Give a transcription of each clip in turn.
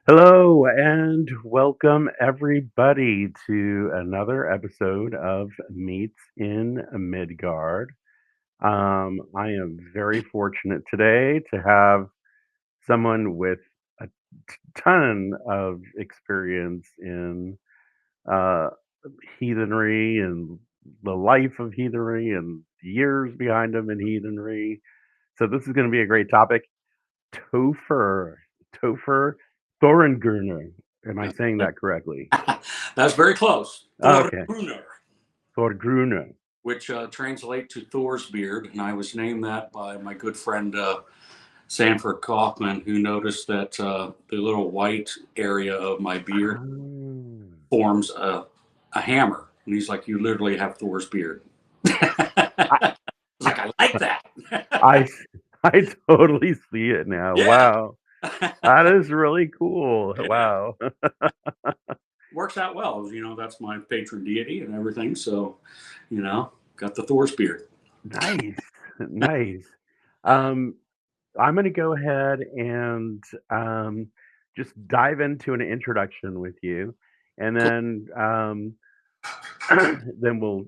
Hello and welcome everybody to another episode of Meets in Midgard. I am very fortunate today to have someone with a ton of experience in uh, heathenry and the life of heathenry and years behind them in heathenry. So this is going to be a great topic. Topher, Topher Thorengruner. Am I saying that correctly? That's very close. Okay, Thorgruner, Thorgruner. which translate to Thor's beard, and I was named that by my good friend Sanford Kaufman, who noticed that the little white area of my beard Oh. forms a hammer, and he's like, "You literally have Thor's beard." I, I was like, "I like I, that." I totally see it now. Yeah, Wow, that is really cool. yeah, Wow, works out well. That's my patron deity and everything. So, got the Thor's beard. nice, nice. Um, I'm going to go ahead and just dive into an introduction with you, and Cool. then then we'll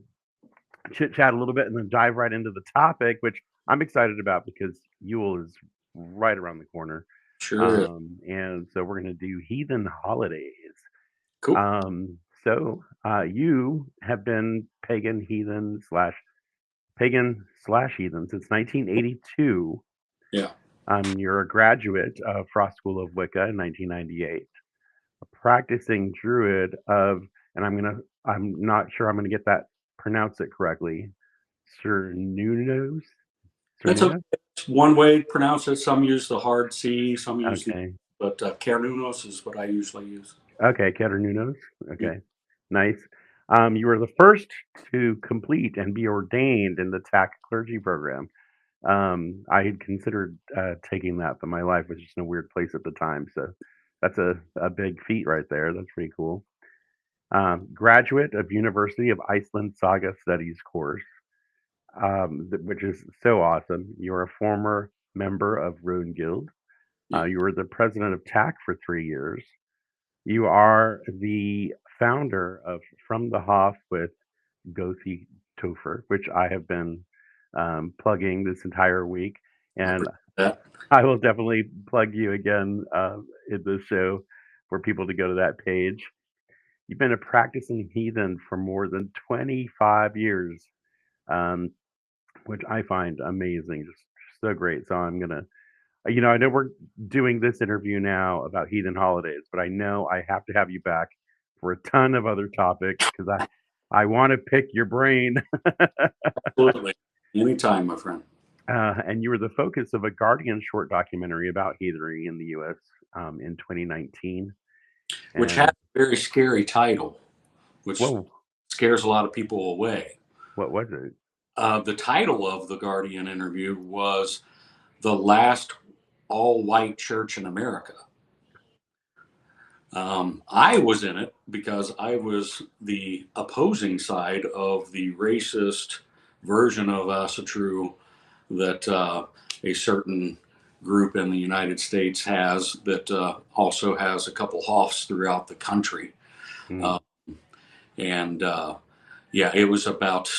chit chat a little bit and then dive right into the topic, which I'm excited about because Yule is right around the corner. Sure is. And so we're going to do Heathen Holidays. Cool. You have been pagan slash heathen since 1982. Yeah. You're a graduate of Frost School of Wicca in 1998, a practicing druid of, and I'm not sure I'm gonna get that pronounce it correctly. Cernunos? That's okay. Cernuna? It's one way to pronounce it. Some use the hard C, some use the, Okay. but Carnunos is what I usually use. Okay, Caternunos. Yeah. Okay. Nice. You were the first to complete and be ordained in the TAC clergy program. I had considered taking that, but my life was just in a weird place at the time. So that's a big feat right there. That's pretty cool. Graduate of University of Iceland Saga Studies course, which is so awesome. You're a former member of Rune Guild. Yeah. You were the president of TAC for 3 years. You are the founder of From the Hoff with Gothi Topher, which I have been plugging this entire week. I And appreciate that. I will definitely plug you again in this show for people to go to that page. You've been a practicing heathen for more than 25 years, um, which I find amazing, just so great. So I'm going to, I know we're doing this interview now about heathen holidays, but I know I have to have you back for a ton of other topics because I want to pick your brain. Absolutely. Anytime, my friend. And you were the focus of a Guardian short documentary about heathenry in the U.S. In 2019. Which has And a very scary title, which whoa, scares a lot of people away. what was it? The title of the Guardian interview was "The Last All White Church in America." I was in it because I was the opposing side of the racist version of Asatru that a certain group in the United States has that also has a couple Hoffs throughout the country. Hmm. Uh, and yeah, it was about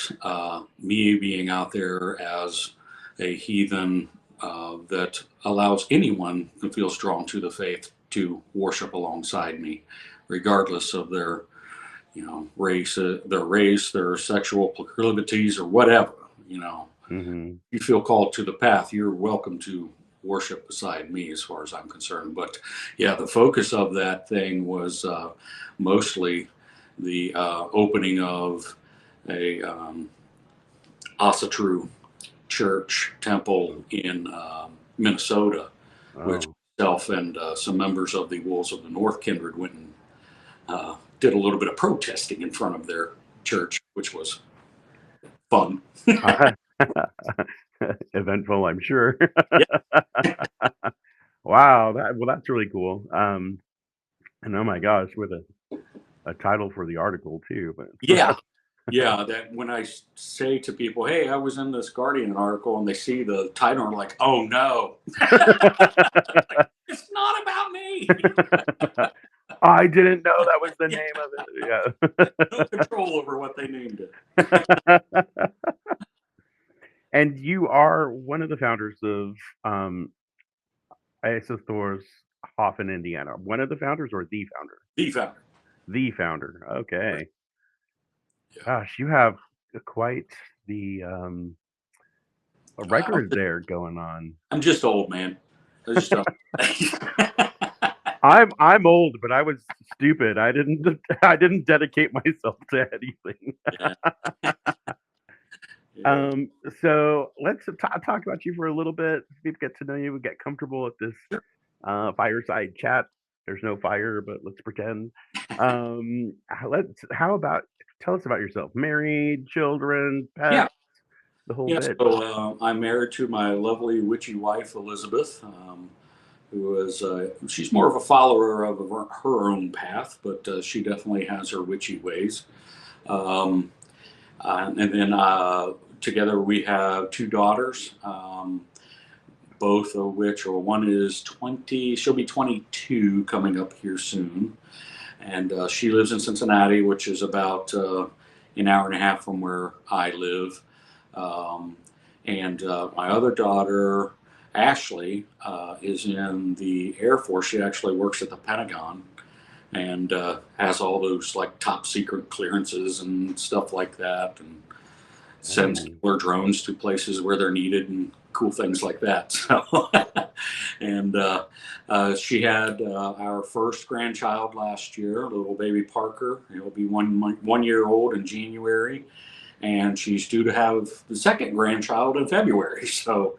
me being out there as a heathen that allows anyone who feels drawn to the faith to worship alongside me, regardless of their, race, their sexual proclivities, or whatever. Hmm. You feel called to the path, you're welcome to worship beside me, as far as I'm concerned. But yeah, the focus of that thing was mostly the opening of a Asatru church temple in Minnesota, which Oh, myself and some members of the Wolves of the North Kindred went and did a little bit of protesting in front of their church, which was fun. eventful, I'm sure. Yeah, Wow, that's really cool. And oh my gosh, with a title for the article too. But yeah. Yeah, that when I say to people, "Hey, I was in this Guardian article," and they see the title, and are like, "Oh no, like, it's not about me." I didn't know that was the Yeah, name of no control over what they named it. it. Yeah. And you are one of the founders of Thor's Hoff in Indiana. One of the founders or the founder? The founder. The founder. Right. Okay. Yeah. Gosh, you have quite the I'm record just, there going on. I'm just old, man. I just don't. I'm old, but I was stupid. I didn't dedicate myself to anything. Yeah. Yeah. Um, so let's talk about you for a little bit. People get to know you. We get comfortable at this Sure. fireside chat. There's no fire, but let's pretend. How about tell us about yourself? Married, children, Yeah. pets, the whole Yeah. bit. So I'm married to my lovely witchy wife, Elizabeth. Who is she's more of a follower of her own path, but she definitely has her witchy ways. Um, and then together we have two daughters, both of which, or one is 20, she'll be 22 coming up here soon. And she lives in Cincinnati, which is about an hour and a half from where I live. Um, and my other daughter, Ashley, is in the Air Force. She actually works at the Pentagon and has all those like top secret clearances and stuff like that, and sends Oh, killer drones to places where they're needed and cool things like that. So, and she had our first grandchild last year, little baby Parker. He'll be 1 year old in January, and she's due to have the second grandchild in February. So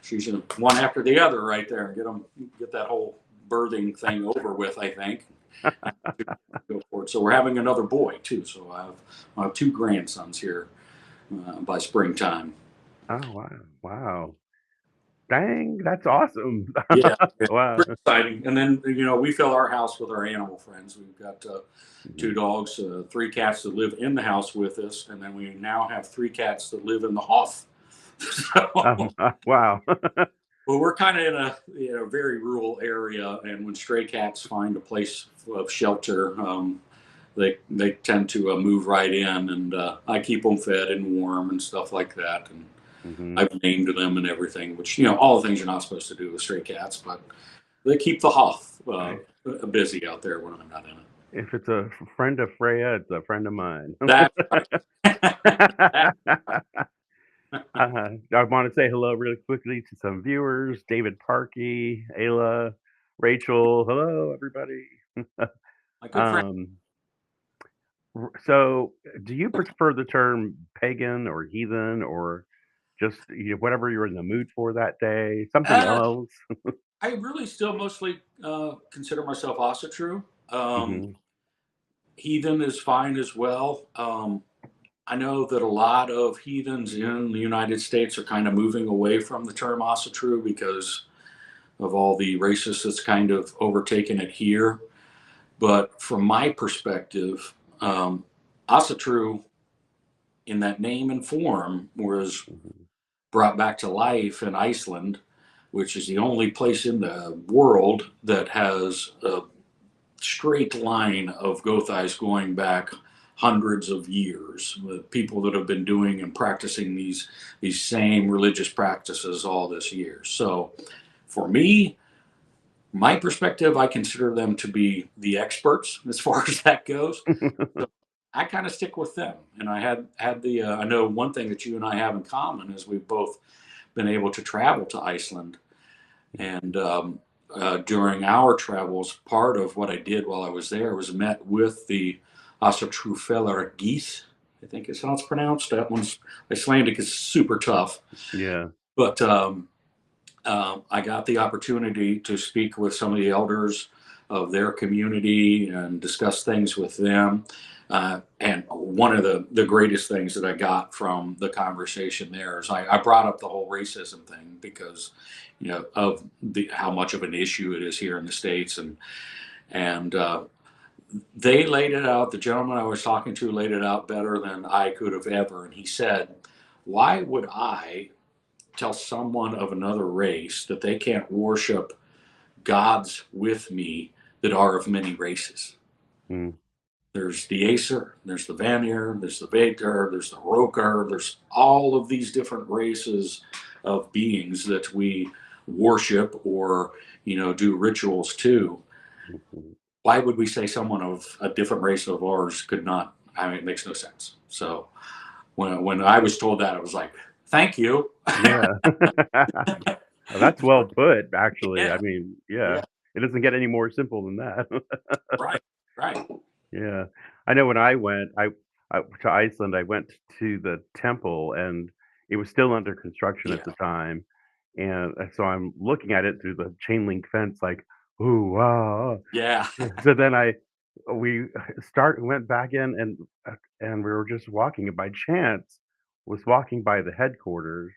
she's one after the other right there, and get that whole birthing thing over with, I think. Go for it. So we're having another boy too. So I have two grandsons here by springtime. oh wow, wow. Dang, that's awesome. Yeah, yeah, Wow. pretty exciting. And then we fill our house with our animal friends. We've got two Mhm. dogs, three cats that live in the house with us, and then we now have three cats that live in the house. So, Wow. well, we're kind of in a very rural area, and when stray cats find a place of shelter, they tend to move right in, and I keep them fed and warm and stuff like that. And Mhm. I've named them and everything, which all the things you're not supposed to do with stray cats, but they keep the Hoff busy out there when I'm not in it. If it's a friend of Freya, it's a friend of mine. That's right. That- I want to say hello really quickly to some viewers: David Parkey, Ayla, Rachel. Hello, everybody. my good friend. um, so, do you prefer the term pagan or heathen or just whatever you're in the mood for that day? Something Uh, else? I really still mostly consider myself Asatru. Um, Hmm. heathen is fine as well. I know that a lot of heathens in the United States are kind of moving away from the term Asatru because of all the racists that's kind of overtaken it here. But from my perspective, Asatru, in that name and form, was brought back to life in Iceland, which is the only place in the world that has a straight line of Gothais going back hundreds of years, with people that have been doing and practicing these same religious practices all this years. So for me, my perspective, I consider them to be the experts as far as that goes. So I kind of stick with them. And I had the I know one thing that you and I have in common is we've both been able to travel to Iceland. And during our travels, part of what I did while I was there was met with the Asatrufeller geese. I think is how it's pronounced. That one's Icelandic is super tough, Yeah. but I got the opportunity to speak with some of the elders of their community and discuss things with them. And one of the greatest things that I got from the conversation there is I brought up the whole racism thing because, of how much of an issue it is here in the States. And they laid it out. The gentleman I was talking to laid it out better than I could have ever. And he said, why would I tell someone of another race that they can't worship gods with me that are of many races? Mm, There's the Acer, there's the Vanir, there's the Vader, there's the rrgro, there's all of these different races of beings that we worship or, do rituals to. mhm. Why would we say someone of a different race of ours could not? I mean, it makes no sense. So when I was told that, I was like, thank you. Yeah. That's well put, actually. I Yeah, mean, yeah, yeah, it doesn't get any more simple than that. right, right. Yeah. I know when I went, to Iceland, I went to the temple and it was still under construction at Yeah, the time. And so I'm looking at it through the chain link fence, like, ooh, wow. yeah. So then we went back in and we were just walking and by chance was walking by the headquarters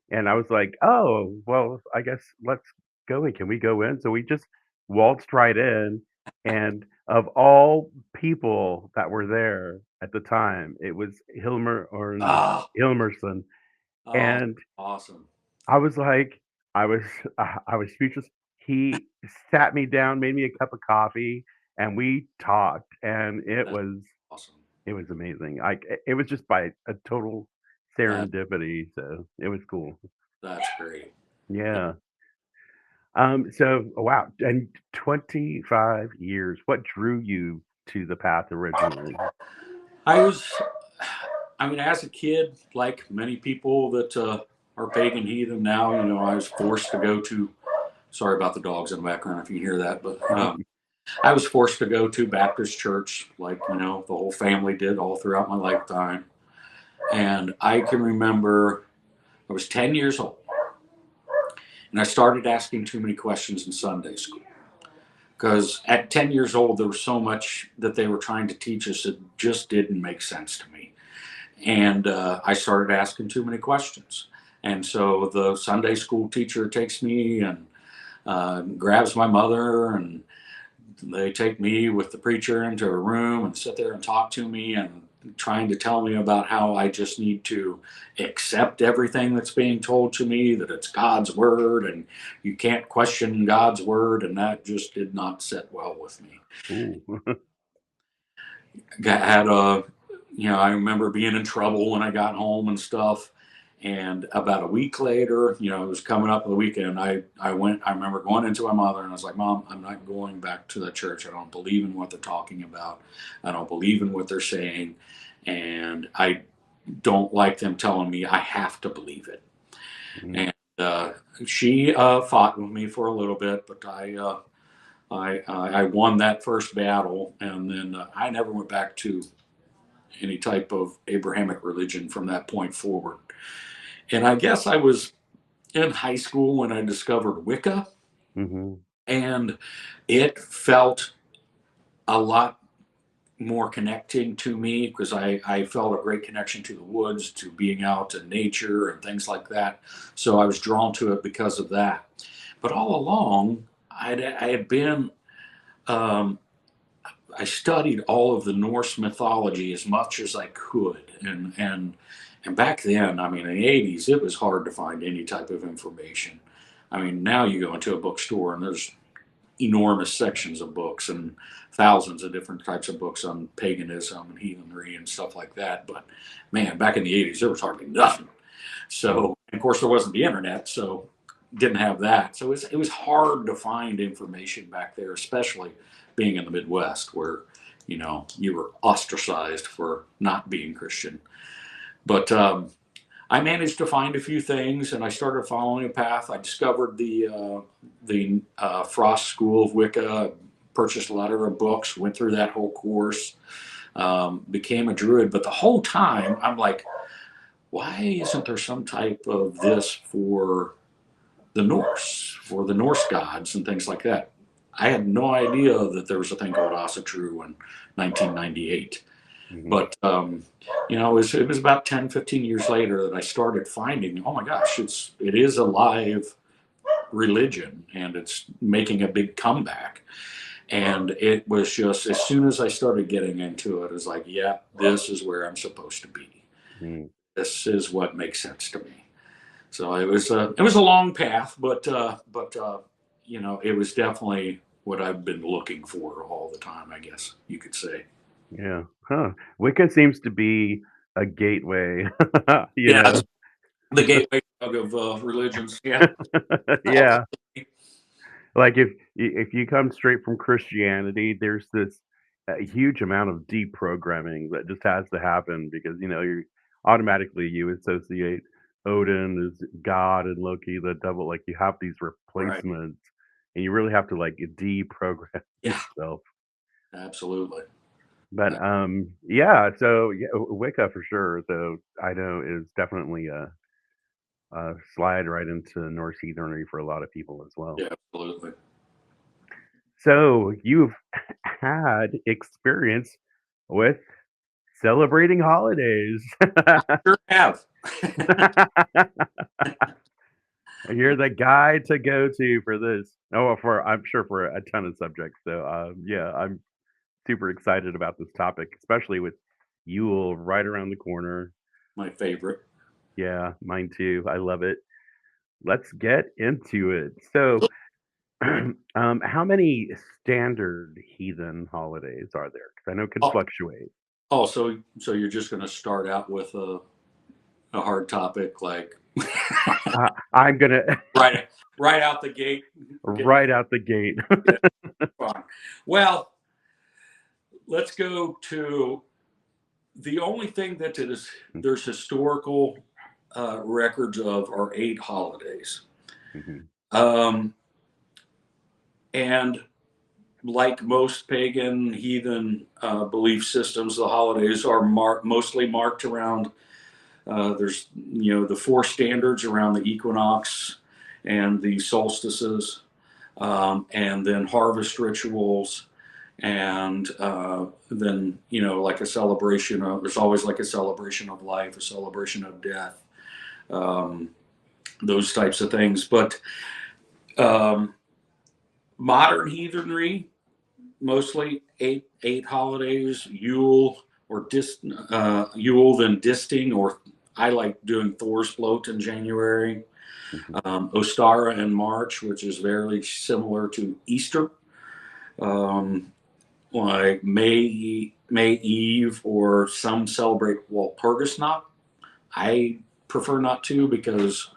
and I was like, "Oh, well, I guess let's go in. Can we go in?" So we just waltzed right in, and of all people that were there at the time, it was Oh, Hilmerson, oh, and awesome. I was like, I was I was speechless. He sat me down, made me a cup of coffee, and we talked, and That's awesome. it was amazing. It was just by a total That serendipity, so it was cool. that's great. Yeah. So wow, and 25 years. What drew you to the path originally? I was, I mean, as a kid, like many people that are pagan heathen now, I was forced to go to. Sorry about the dogs in the background if you hear that, but I was forced to go to Baptist church, like the whole family did all throughout my lifetime. And I can remember I was 10 years old, and I started asking too many questions in Sunday school. Because at 10 years old, there was so much that they were trying to teach us that just didn't make sense to me. And I started asking too many questions. And so the Sunday school teacher takes me and grabs my mother, and they take me with the preacher into a room and sit there and talk to me and trying to tell me about how I just need to accept everything that's being told to me, that it's God's word and you can't question God's word. And that just did not sit well with me. Ooh. Had a, I remember being in trouble when I got home and stuff. And about a week later, it was coming up the weekend. I remember going into my mother and I was like, Mom, I'm not going back to that church. I don't believe in what they're talking about. I don't believe in what they're saying. And I don't like them telling me I have to believe it. Mhm. And she fought with me for a little bit, but I won that first battle. And then I never went back to any type of Abrahamic religion from that point forward. And I guess I was in high school when I discovered Wicca, Mhm. and it felt a lot more connecting to me because I felt a great connection to the woods, to being out in nature and things like that. So I was drawn to it because of that. But all along, I had been, um, I studied all of the Norse mythology as much as I could. And back then, I mean, in the 80s, it was hard to find any type of information. I mean, now you go into a bookstore and there's enormous sections of books and thousands of different types of books on paganism and heathenry and stuff like that. But man, back in the 80s, there was hardly nothing. Mm. So, of course, there wasn't the internet, so didn't have that. So it was hard to find information back there, especially being in the Midwest where, you were ostracized for not being Christian. But I managed to find a few things, and I started following a path. I discovered the Frost School of Wicca, purchased a lot of her books, went through that whole course, became a druid. But the whole time, I'm like, why isn't there some type of this for the Norse gods and things like that? I had no idea that there was a thing called Asatru in 1998. Mhm. But it was about 10, 15 years later that I started finding, oh my gosh, it is a live religion and it's making a big comeback. And it was just, as soon as I started getting into it, it was like, yeah, this is where I'm supposed to be. Mm. This is what makes sense to me. So it was a long path, but you know, it was definitely what I've been looking for all the time, I guess you could say. Yeah. Huh. Wicca seems to be a gateway, you Yeah, know? it's the gateway drug of religions. Yeah. Yeah. Like if you come straight from Christianity, there's this huge amount of deprogramming that just has to happen because you automatically you associate Odin as God and Loki the devil. Like you have these Right. replacements, and you really have to like deprogram Yeah, yourself. absolutely. But yeah, so yeah, Wicca for sure. So I know is definitely a slide right into Norse heathenry for a lot of people as well. Yeah, absolutely. So you've had experience with celebrating holidays. Sure have. You're the guy to go to for this. Oh, well, for I'm sure for a ton of subjects. So yeah, I'm super excited about this topic, especially with Yule right around the corner. My favorite. Yeah, mine too. I love it. Let's get into it. So, how many standard heathen holidays are there? Because I know it can Oh, fluctuate. oh, so you're just going to start out with a hard topic like I'm gonna right right out the gate. Get me right out the gate. yeah, fine. Well, let's go to the only thing that is there's historical records of are 8 holidays. Mhm. Um, and like most pagan heathen belief systems, the holidays are mostly marked around. There's the 4 standards around the equinox and the solstices, and then harvest rituals, and then like a celebration of. There's always like a celebration of life, a celebration of death, um, those types of things. But um, modern heathenry mostly eight holidays: Yule Yule, then Disting, or I like doing Thor's float in January. Mhm. Ostara in March, which is very similar to Easter. Um, like May Eve, or some celebrate Walpurgisnacht. I prefer not to, because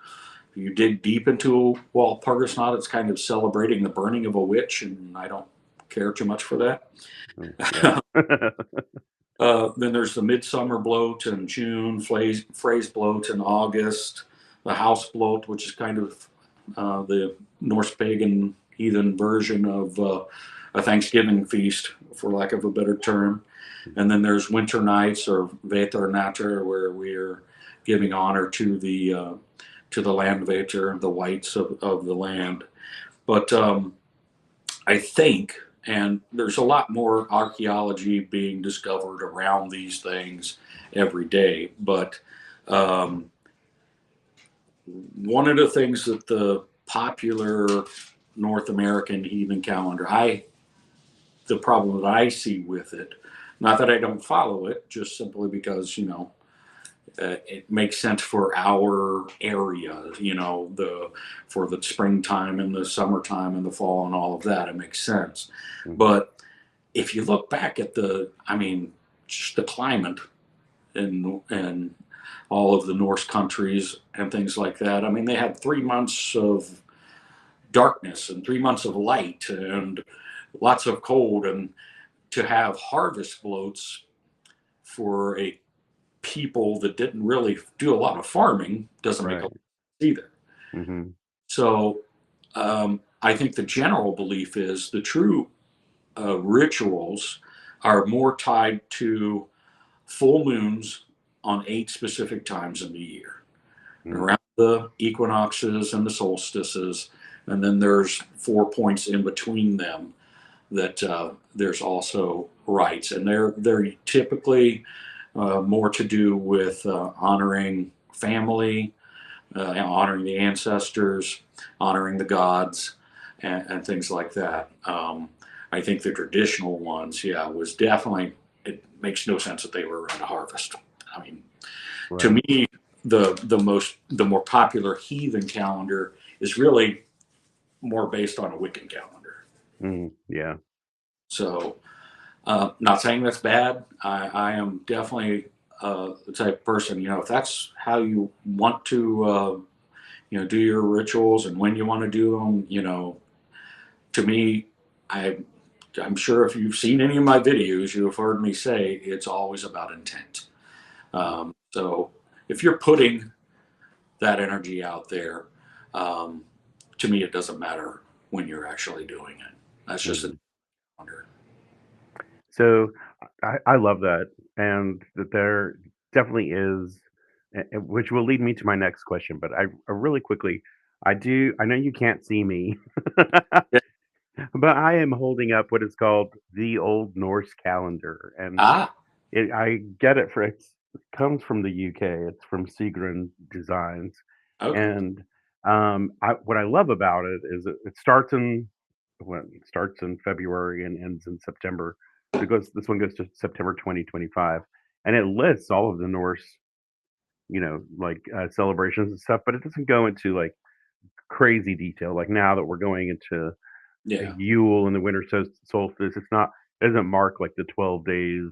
if you dig deep into Walpurgisnacht, it's kind of celebrating the burning of a witch, and I don't care too much for that. Mm, yeah. Then there's the Midsummer Bloat in June, Phrase Bloat in August, the House Bloat, which is kind of the Norse pagan heathen version of a Thanksgiving feast, for lack of a better term. And then there's Winter Nights, or Veternatter, where we're giving honor to the land Veter, the whites of the land. But I think, and there's a lot more archaeology being discovered around these things every day. But um, one of the things that the popular North American heathen calendar, the problem that I see with it, not that I don't follow it, just simply because it makes sense for our area, for the springtime and the summertime and the fall and all of that. It makes sense. Mm, But if you look back at just the climate and all of the Norse countries and things like that, I mean, they had 3 months of darkness and 3 months of light and lots of cold. And to have harvest floats for a people that didn't really do a lot of farming doesn't make a lot right. of sense either. Mhm. So I think the general belief is the true rituals are more tied to full moons on 8 specific times in the year, Mm, around the equinoxes and the solstices. And then there's 4 points in between them that there's also rites, and they're typically more to do with honoring family, honoring the ancestors, honoring the gods, and things like that. I think the traditional ones, yeah, was definitely, it makes no sense that they were around a harvest. I mean, to Right. me, the more popular heathen calendar is really more based on a Wiccan calendar. Yeah. So, not saying that's bad. I am definitely the type of person, if that's how you want to, do your rituals and when you want to do them, to me, I, I'm sure if you've seen any of my videos, you have heard me say it's always about intent. So if you're putting that energy out there, um, to me, it doesn't matter when you're actually doing it. That's just a Mhm. wonder. So I love that, and that there definitely is, which will lead me to my next question. But I really quickly, I know you can't see me, Yeah. but I am holding up what is called the Old Norse calendar, and Ah, I get it it comes from the UK. It's from Seagrin Designs, okay. and what I love about it is it starts in it starts in February and ends in September. This one goes to September 2025, and it lists all of the Norse, like celebrations and stuff, but it doesn't go into like crazy detail. Like now that we're going into Yeah, Yule and the winter solstice, it doesn't mark like the 12 days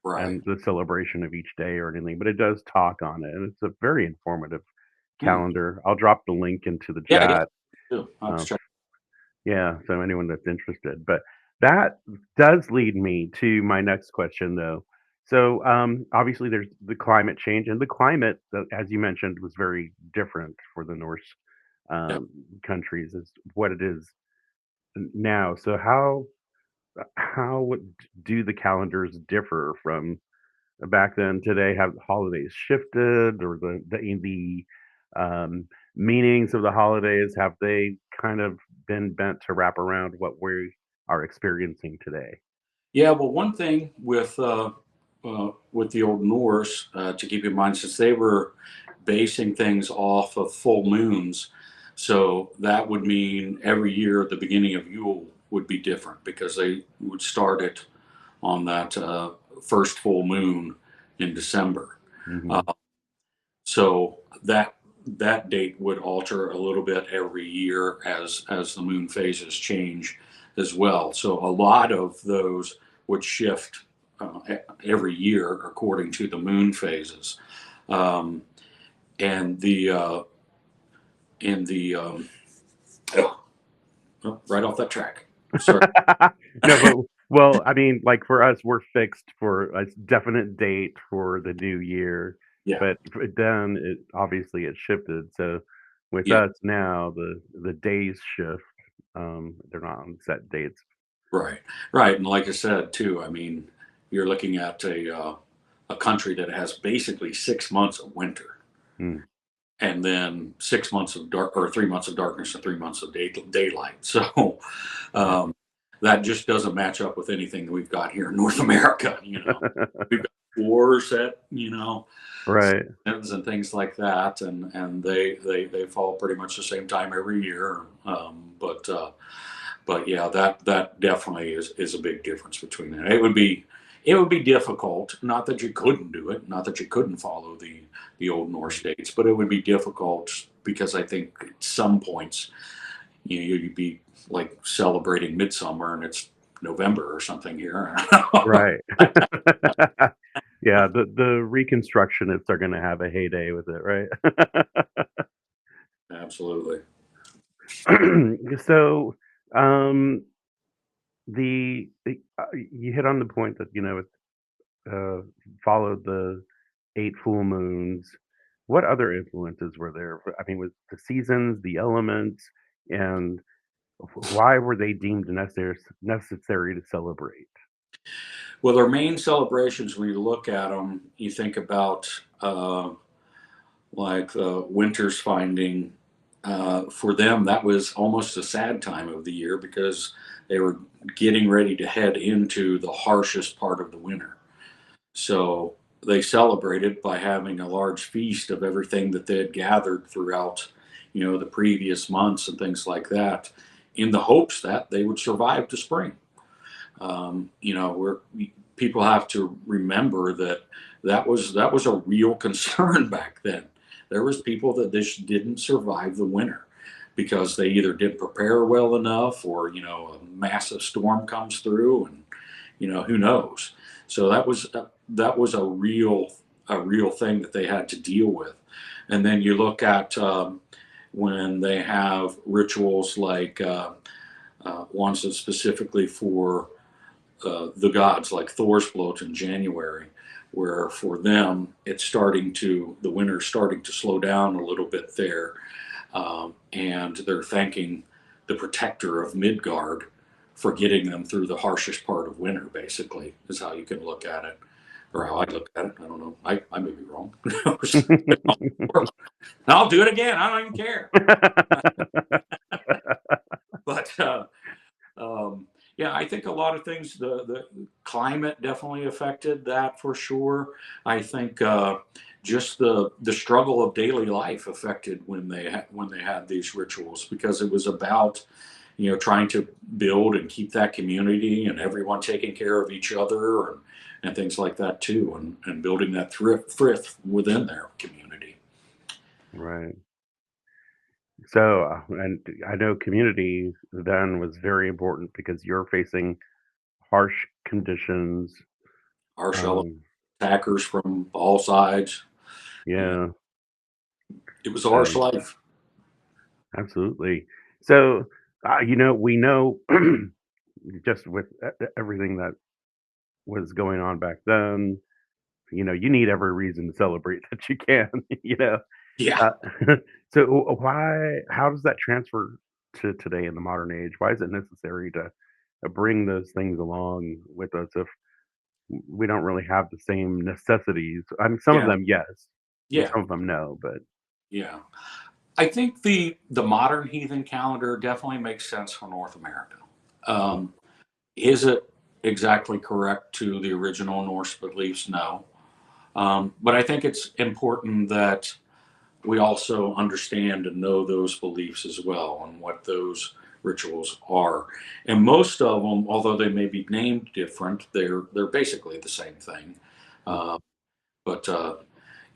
right. and the celebration of each day or anything, but it does talk on it, and it's a very informative Hmm. calendar. I'll drop the link into the Yeah, yeah. chat. Too. I'll have to Um, check. yeah, so anyone that's interested. But that does lead me to my next question, though. So obviously, there's the climate change, and the climate, as you mentioned, was very different for the Norse Yeah. um, countries, is what it is now. So do the calendars differ from back then today? Have the holidays shifted, or the meanings of the holidays, have they kind of been bent to wrap around what we are experiencing today? Yeah. Well, one thing with the Old Norse to keep in mind, since they were basing things off of full moons, so that would mean every year the beginning of Yule would be different because they would start it on that first full moon in December. Uh, Hmm. so that date would alter a little bit every year as the moon phases change as well. So a lot of those would shift every year according to the moon phases. Um, and the in the oh, right off that track. Sorry. No, but well, I mean, like for us, we're fixed for a definite date for the new year, Yeah, but then it obviously it shifted. So with yeah, us now, the days shift. They're not on set dates. right, right. And like I said too, I mean, you're looking at a country that has basically 6 months of winter Mm. and then 6 months of dark or 3 months of darkness and 3 months of daylight. So Yeah. um, that just doesn't match up with anything that we've got here in North America. We've got wars at Right. and things like that, and they fall pretty much the same time every year. But yeah, that definitely is a big difference between that. It would be difficult. Not that you couldn't do it. Not that you couldn't follow the old Norse dates, but it would be difficult because I think at some points you'd be like celebrating midsummer and it's November or something here. Right. Yeah, the reconstructionists are gonna have a heyday with it, right? Absolutely. So, um, you hit on the point that, it, uh, followed the 8 full moons. What other influences were there? I mean, with the seasons, the elements, and why were they deemed necessary to celebrate? Well, their main celebrations, when you look at them, you think about like winter's finding. For them, that was almost a sad time of the year because they were getting ready to head into the harshest part of the winter. So they celebrated by having a large feast of everything that they had gathered throughout, the previous months and things like that, in the hopes that they would survive the spring. Where people have to remember that that was a real concern back then. There was people that this didn't survive the winter because they either didn't prepare well enough, or a massive storm comes through, and who knows. So that was a real thing that they had to deal with. And then you look at when they have rituals like ones that specifically for the gods, like Thor's float in January, where for them the winter's starting to slow down a little bit there, and they're thanking the protector of Midgard for getting them through the harshest part of winter. Basically, is how you can look at it, or how I look at it. I don't know. I may be wrong. I'll do it again. I don't even care. But yeah, I think a lot of things. The climate definitely affected that for sure. I think just the struggle of daily life affected when they had these rituals, because it was about trying to build and keep that community, and everyone taking care of each other, and things like that too, and building that thrift within their community. Right. So, and I know community then was very important because you're facing harsh conditions. Harsh Um, attackers from all sides. And yeah, it was a harsh and life. absolutely. So, we know just with everything that was going on back then, you need every reason to celebrate that you can, Yeah. Uh, so how does that transfer to today in the modern age? Why is it necessary to bring those things along with us if we don't really have the same necessities? I mean, some of Yeah. them, yes, and Yeah. some of them, no, but Yeah. I think the modern heathen calendar definitely makes sense for North America. Um, is it exactly correct to the original Norse beliefs? No. But I think it's important that we also understand and know those beliefs as well, and what those rituals are. And most of them, although they may be named different, they're basically the same thing. Uh, but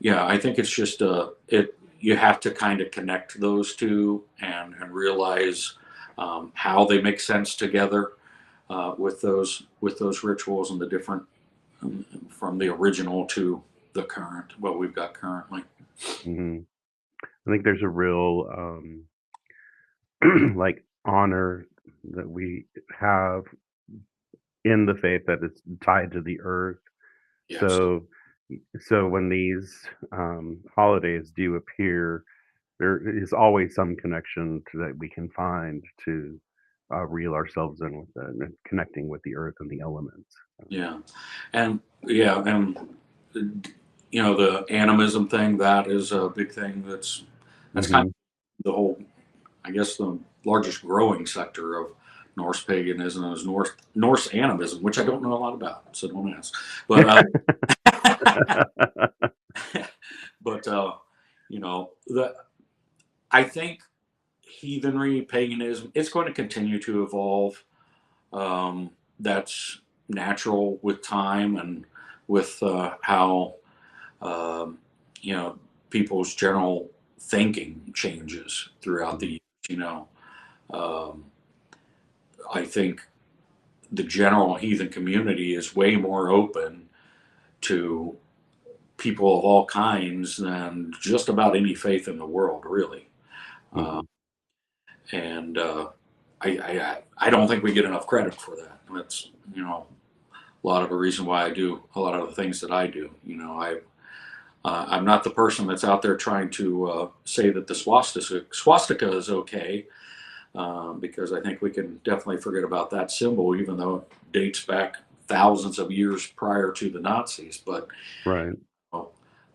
Yeah, I think it's just it. You have to kind of connect those two, and realize how they make sense together with those rituals, and the different from the original to the current, what we've got currently. mhm. I think there's a real like honor that we have in the faith that it's tied to the earth. Yeah, absolutely. So, when these holidays do appear, there is always some connection that we can find to reel ourselves in with it and connecting with the earth and the elements. Yeah, and yeah, and the animism thing, that is a big thing. That's kind Hmm. of the whole, I guess, the largest growing sector of Norse paganism is Norse animism, which I don't know a lot about, so don't ask. But but the I think heathenry, paganism, it's going to continue to evolve. That's natural with time, and with how um, you know people's general thinking changes throughout the years. Um, I think the general heathen community is way more open to people of all kinds than just about any faith in the world, really. Uh, Hmm. and I don't think we get enough credit for that. That's a lot of the reason why I do a lot of the things that I do. I'm not the person that's out there trying to say that the swastika is okay, because I think we can definitely forget about that symbol, even though it dates back thousands of years prior to the Nazis. But Right,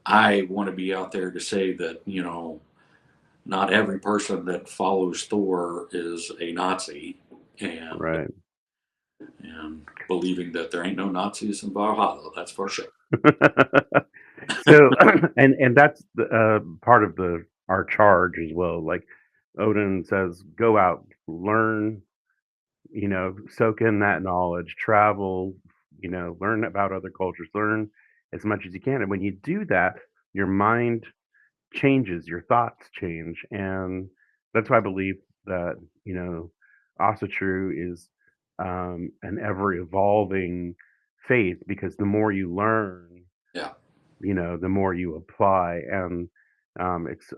I want to be out there to say that not every person that follows Thor is a Nazi, and right. and believing that there ain't no Nazis in Valhalla. That's for sure. So, and that's part of the our charge as well. Like Odin says, go out, learn, soak in that knowledge, travel, learn about other cultures, learn as much as you can. And when you do that, your mind changes, your thoughts change. And that's why I believe that, Asatru is an ever evolving faith, because the more you learn, Yeah. the more you apply. And it's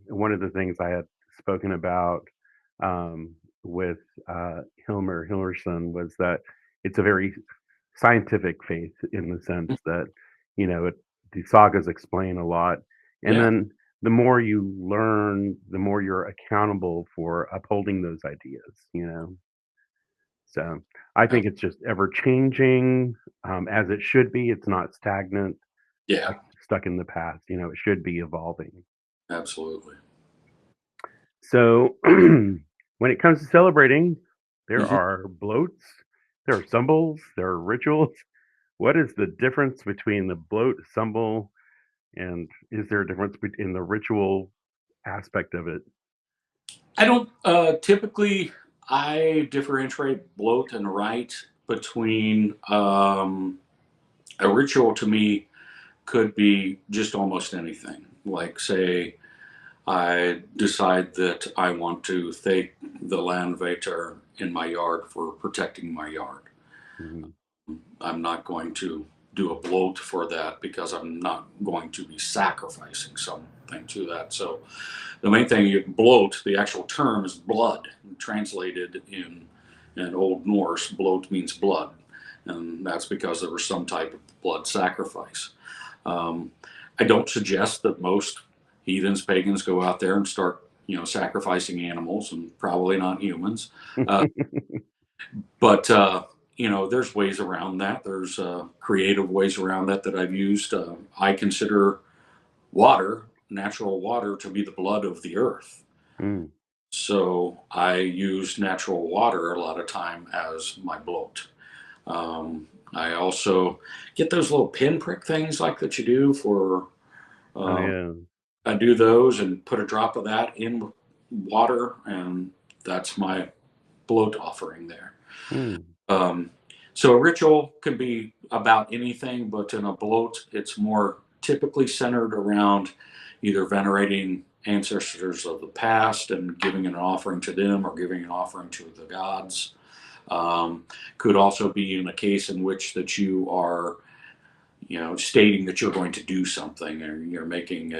one of the things I had spoken about with Hilmer Hillerson was that it's a very scientific faith, in the sense that, it, the sagas explain a lot. And Yeah. then the more you learn, the more you're accountable for upholding those ideas. So I Yeah. think it's just ever changing, as it should be. It's not stagnant, Yeah. stuck in the past. It should be evolving. Absolutely. So when it comes to celebrating, there Hmm. are bloats, there are symbols, there are rituals. What is the difference between the bloat symbol, and is there a difference in the ritual aspect of it? I don't typically. I differentiate bloat and rite between a ritual. To me, could be just almost anything. Like, say, I decide that I want to thank the Landvater in my yard for protecting my yard. Mhm. I'm not going to do a bloat for that because I'm not going to be sacrificing something to that. So the main thing, you bloat, the actual term is blood. Translated in Old Norse, bloat means blood. And that's because there was some type of blood sacrifice. Um, I don't suggest that most heathens, pagans go out there and start, sacrificing animals, and probably not humans. Uh, but there's ways around that. There's creative ways around that I've used. I consider water, natural water, to be the blood of the earth. Mm. So I use natural water a lot of time as my bloat. I also get those little pinprick things like that you do for. Oh Um, yeah. I do those and put a drop of that in water, and that's my bloat offering there. Mm. Um, so a ritual can be about anything, but in a bloat, it's more typically centered around either venerating ancestors of the past and giving an offering to them, or giving an offering to the gods. Um, could also be in a case in which that you are, stating that you're going to do something, or you're making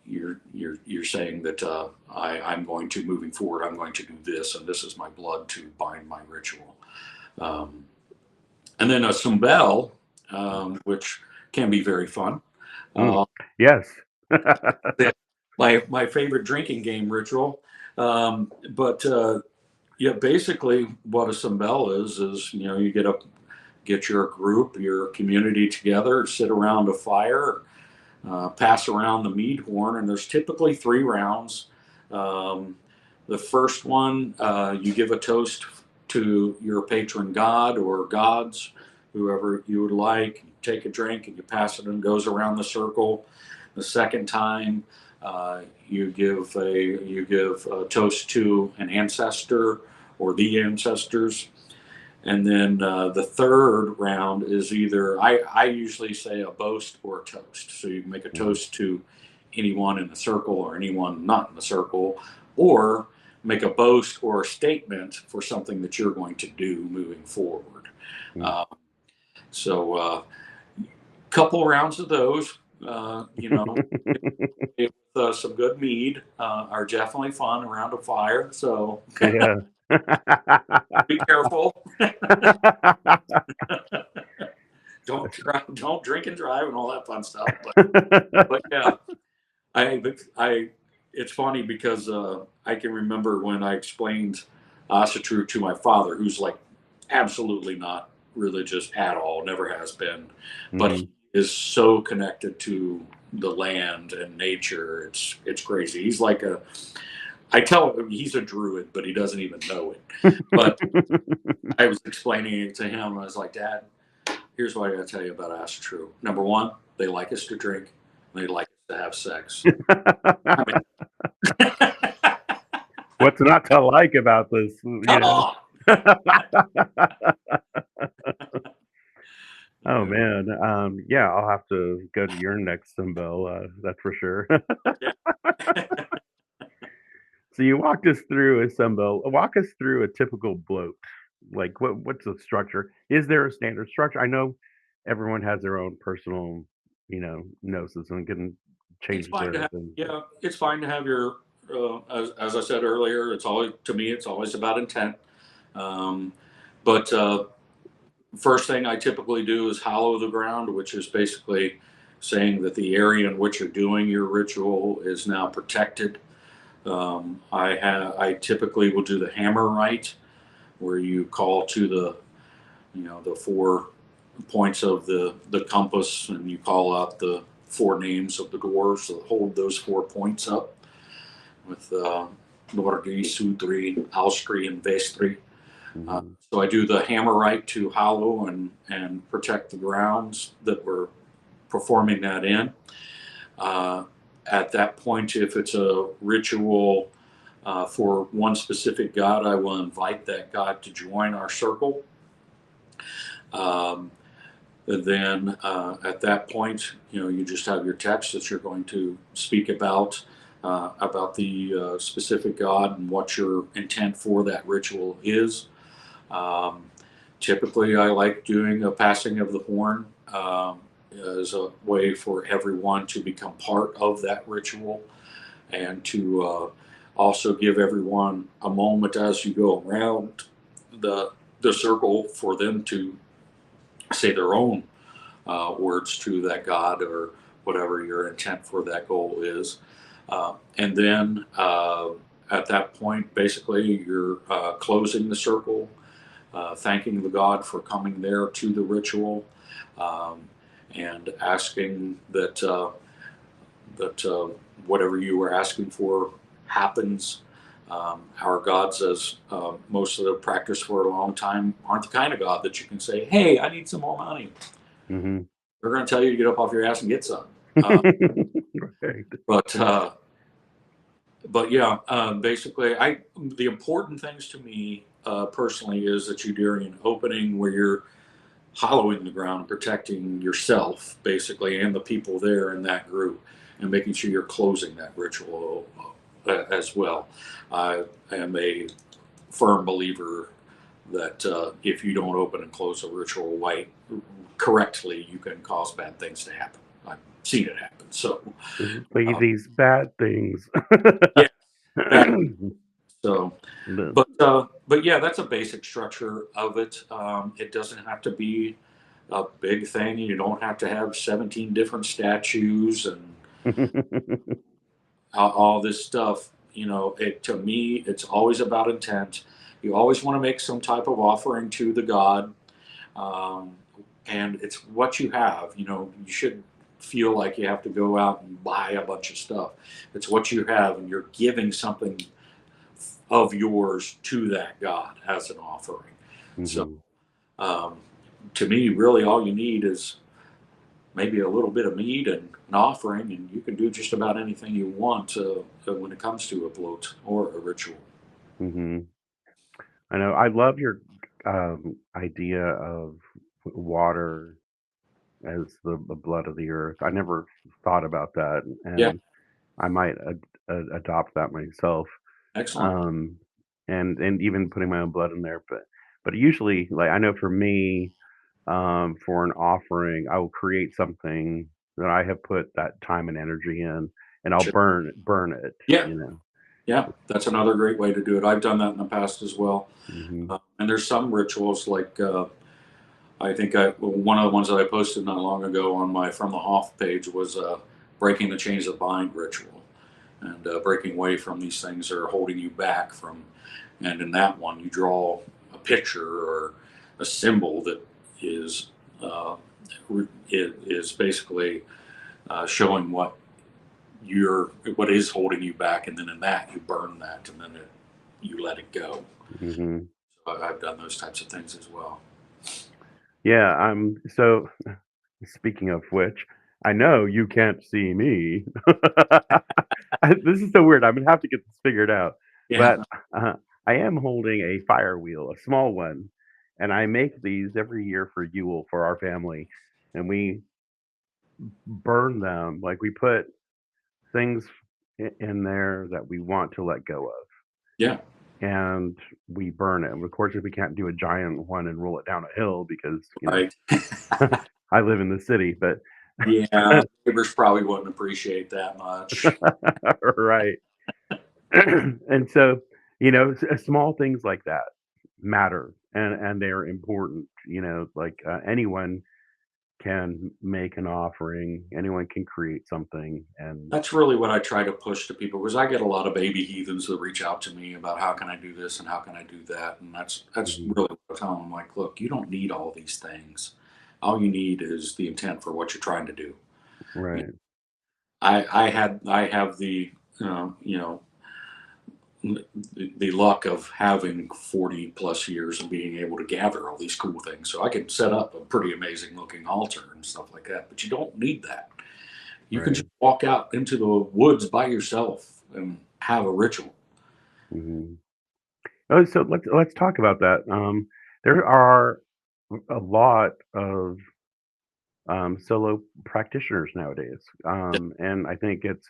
you're saying that I'm going to, moving forward, I'm going to do this, and this is my blood to bind my ritual. Um, and then a sumbel, which can be very fun. Mm. Uh, Yes. my favorite drinking game ritual. But yeah, basically, what a sumbel is you get your group, your community together, sit around a fire, pass around the mead horn, and there's typically 3 rounds. Um, the first one, you give a toast to your patron god or gods, whoever you would like. You take a drink and you pass it, and it goes around the circle. The second time, you give a toast to an ancestor or the ancestors. And then the third round is either, I usually say, a boast or a toast. So you can make a Mhm. toast to anyone in the circle or anyone not in the circle, or make a boast or a statement for something that you're going to do moving forward. Mm. Uh, so couple rounds of those, with some good mead, are definitely fun around a fire. So Yeah. be careful. Don't drink and drive and all that fun stuff. But yeah, I it's funny because I can remember when I explained Asatru to my father, who's like absolutely not religious at all, never has been, but he Mhm. is so connected to the land and nature. It's crazy. He's like a I tell him he's a druid, but he doesn't even know it. But I was explaining it to him. I was like, Dad, here's what I got to tell you about Asatru. Number one, they like us to drink. And they like us to have sex. I mean, What's not to like about this? come on. Oh Yeah. man, yeah, I'll have to go to your next symbol, that's for sure. Yeah. So you walked us through a symbol. Walk us through a typical bloat. Like what's the structure? Is there a standard structure? I know everyone has their own personal, gnosis and can It's change fine to their have, thing. yeah, it's fine to have your, as I said earlier, it's always, to me, it's always about intent. Um, but first thing I typically do is hollow the ground, which is basically saying that the area in which you're doing your ritual is now protected. I typically will do the hammer rite, where you call to the, the 4 points of the compass, and you call out the 4 names of the dwarves. So hold those 4 points up with Norgi, Sudri, Alskri, and Vestri. Hmm. So I do the hammer rite to hollow and protect the grounds that we're performing that in. Uh, at that point, if it's a ritual for one specific god, I will invite that god to join our circle. Um, and then at that point, you just have your text that you're going to speak about the specific god and what your intent for that ritual is. Um, Typically, I like doing a passing of the horn as a way for everyone to become part of that ritual, and to also give everyone a moment as you go around the the circle for them to say their own words to that God, or whatever your intent for that goal is. And then at that point, basically, you're closing the circle, thanking the God for coming there to the ritual, um, and asking that whatever you were asking for happens. Our gods, as most of the practice for a long time, aren't the kind of God that you can say, "Hey, I need some more money." Hmm. They're going to tell you to get up off your ass and get some. Uh, Right. but uh, but yeah, basically, I the important things to me personally is that you're doing an opening where you're hollowing the ground, protecting yourself basically, and the people there in that group, and making sure you're closing that ritual as well. I am a firm believer that if you don't open and close a ritual white correctly, you can cause bad things to happen. I've seen it happen. So, Say uh, these bad things. yeah, bad. So, But- but yeah, that's a basic structure of it. It doesn't have to be a big thing. You don't have to have 17 different statues and all this stuff. To me, it's always about intent. You always want to make some type of offering to the god, um, and it's what you have. You should feel like you have to go out and buy a bunch of stuff. It's what you have, and you're giving something of yours to that god as an offering. So, Mhm. um, to me, really, all you need is maybe a little bit of meat and an offering, and you can do just about anything you want when it comes to a bloat or a ritual. Mhm. I know. I love your idea of water as the blood of the earth. I never thought about that, Yeah, and I might adopt that myself. excellent. Um, and even putting my own blood in there. But usually, like I know for me, for an offering, I will create something that I have put that time and energy in, and I'll Sure. burn it. Yeah, You know. yeah, that's another great way to do it. I've done that in the past as well. Hmm. And there's some rituals like I think one of the ones that I posted not long ago on my From the Hoff page was breaking the chains of bind ritual, and breaking away from these things that are holding you back from. And in that one, you draw a picture or a symbol that is uh, is basically showing what is holding you back, and then in that you burn that, and then you let it go. Hmm. So I've done those types of things as well. Yeah. So speaking of which, I know you can't see me. This is so weird. I'm gonna have to get this figured out. Yeah. But I am holding a fire wheel, a small one, and I make these every year for Yule for our family, and we burn them. Like we put things in there that we want to let go of, Yeah, and we burn it. And of course, if we can't do a giant one and roll it down a hill because right. I live in the city, but Yeah, neighbors probably wouldn't appreciate that much. right. And so, small things like that matter, and they're important. Like anyone can make an offering, anyone can create something, and That's really what I try to push to people because I get a lot of baby heathens that reach out to me about how can I do this and how can I do that, and that's mhm, really what I tell them. Like, look, you don't need all these things. All you need is the intent for what you're trying to do. You right, I have the you know the luck of having 40 plus years and being able to gather all these cool things, so I can set up a pretty amazing looking altar and stuff like that. But you don't need that. You can right. just walk out into the woods by yourself and have a ritual. hmm Oh, so let's talk about that. There are a lot of solo practitioners nowadays, and I think it's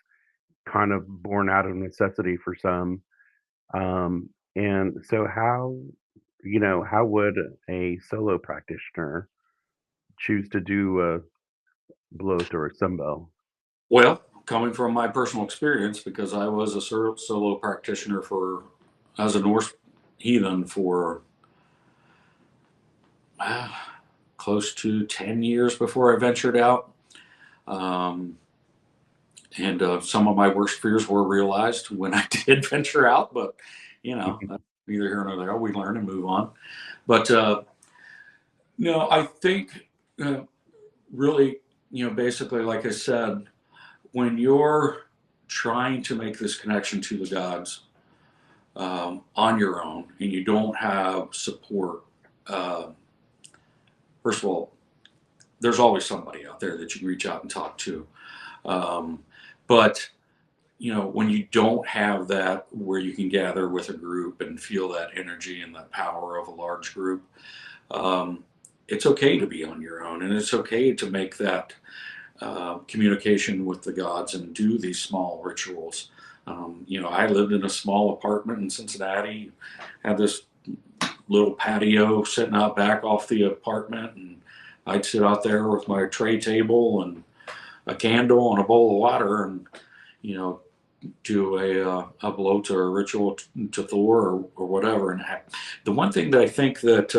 kind of born out of necessity for some. And so, how would a solo practitioner choose to do a bloat or a sunbow? Well, coming from my personal experience, because I was a solo practitioner for as a Norse heathen for close to 10 years before I ventured out. Um, and some of my worst fears were realized when I did venture out, but that's neither here nor there. We learn and move on. But no, I think uh, really, basically, like I said, when you're trying to make this connection to the gods on your own and you don't have support, uh, first of all, there's always somebody out there that you can reach out and talk to. Um, but when you don't have that where you can gather with a group and feel that energy and the power of a large group, um, it's okay to be on your own, and it's okay to make that communication with the gods and do these small rituals. I lived in a small apartment in Cincinnati, had this little patio sitting out back off the apartment, and I'd sit out there with my tray table and a candle and a bowl of water, and you know, do a bloat or a ritual to Thor or whatever. And the one thing that I think that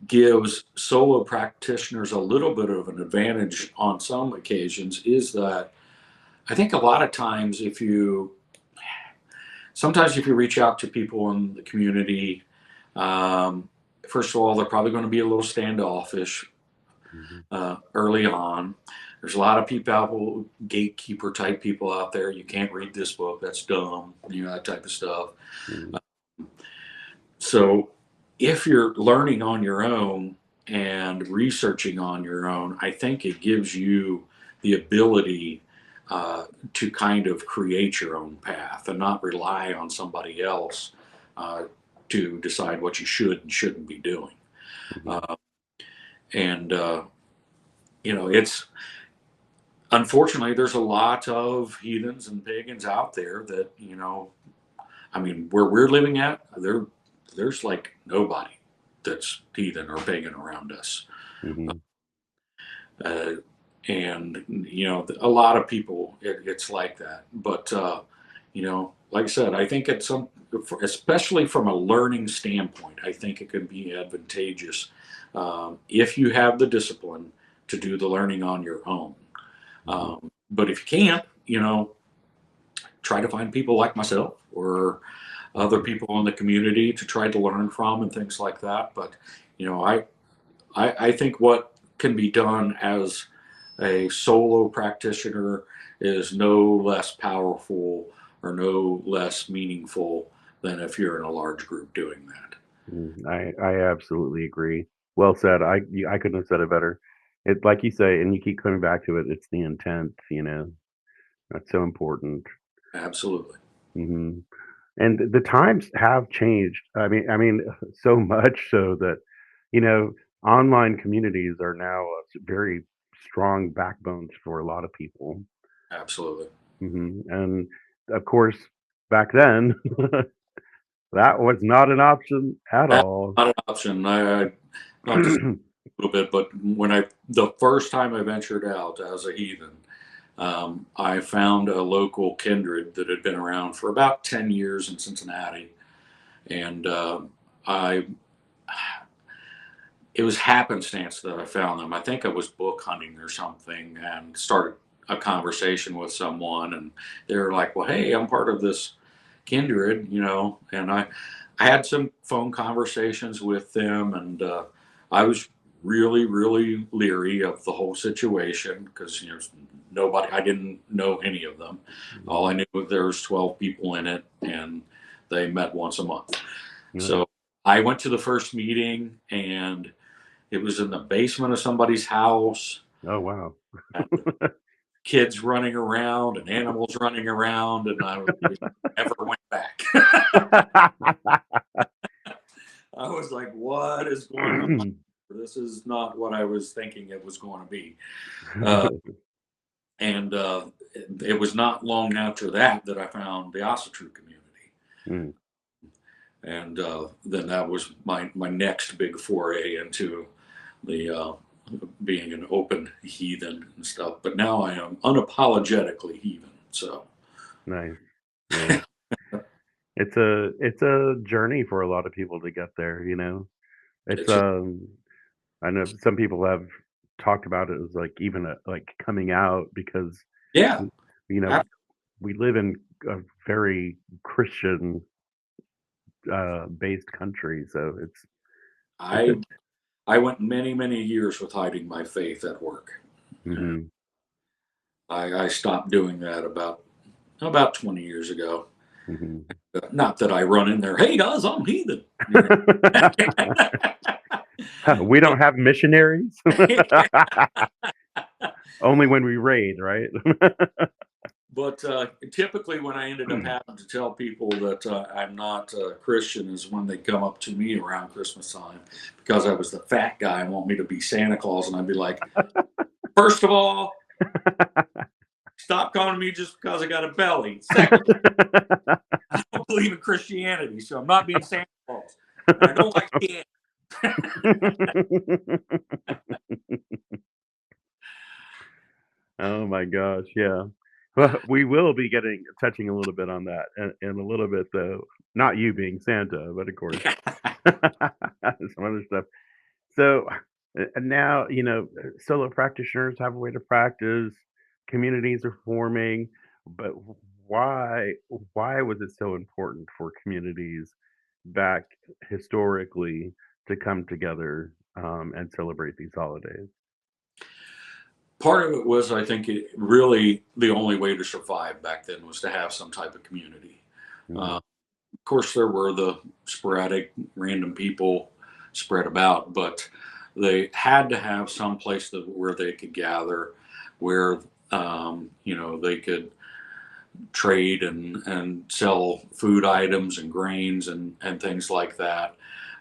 gives solo practitioners a little bit of an advantage on some occasions is that I think a lot of times sometimes if you reach out to people in the community, um, first of all, they're probably going to be a little standoffish Mhm, early on. There's a lot of people, gatekeeper type people out there. You can't read this book. That's dumb. That type of stuff. mhm, So if you're learning on your own and researching on your own, I think it gives you the ability to kind of create your own path and not rely on somebody else uh, to decide what you should and shouldn't be doing. mhm. Uh, and it's unfortunately there's a lot of heathens and pagans out there that I mean, where we're living at, there's like nobody that's heathen or pagan around us. Mhm. Uh, and, a lot of people, it's like that. But, like I said, I think especially from a learning standpoint, I think it can be advantageous if you have the discipline to do the learning on your own. Mhm. But if you can't, try to find people like myself or other Mhm. people in the community to try to learn from and things like that. But you know, I think what can be done as a solo practitioner is no less powerful or no less meaningful than if you're in a large group doing that. I absolutely agree. Well said. I couldn't have said it better. It's like you say, and you keep coming back to it. It's the intent. That's so important. Absolutely. hmm and the times have changed. I mean, so much so that you know, online communities are now very strong backbones for a lot of people. Absolutely. And of course, back then, that was not an option at That's all. not an option. Not to say a little bit, but the first time I ventured out as a heathen, I found a local kindred that had been around for about 10 years in Cincinnati. And I, it was happenstance that I found them. I think I was book hunting or something and started a conversation with someone. And they were like, well, hey, I'm part of this kindred, and I had some phone conversations with them, and I was really, really leery of the whole situation because nobody, I didn't know any of them. All I knew was there was 12 people in it, and they met once a month. Yeah. So I went to the first meeting, and it was in the basement of somebody's house. Oh wow. Kids running around and animals running around, and I never went back. I was like, what is going on? This is not what I was thinking it was going to be. Uh, and it was not long after that that I found the Asatru community. Mm. And then that was my next big foray into the being an open heathen and stuff. But now I am unapologetically heathen. So, Nice. Yeah. It's a journey for a lot of people to get there, you know. It's it's I know some people have talked about it as like even like coming out because yeah. you know, we live in a very Christian based country, so it's a I I went many, many years with hiding my faith at work. And mhm. I stopped doing that about 20 years ago. Mhm. Not that I run in there, hey guys, I'm heathen. We but don't have missionaries. Only when we raid, right? but typically, when I ended up having to tell people that I'm not a Christian, is when they come up to me around Christmas time because I was the fat guy and want me to be Santa Claus, and I'd be like, first of all, stop calling me just because I got a belly. Second, I don't believe in Christianity, so I'm not being Santa Claus. And I don't like the Oh my gosh, yeah. Well, we will be touching a little bit on that in a little bit, though. Not you being Santa, but of course, some other stuff. So now, solo practitioners have a way to practice. Communities are forming, but why why was it so important for communities back historically to come together and celebrate these holidays? Part of it was, I think, really the only way to survive back then was to have some type of community. Mm, Of course, there were the sporadic, random people spread about, but they had to have some place where they could gather, where they could trade and sell food items and grains and things like that.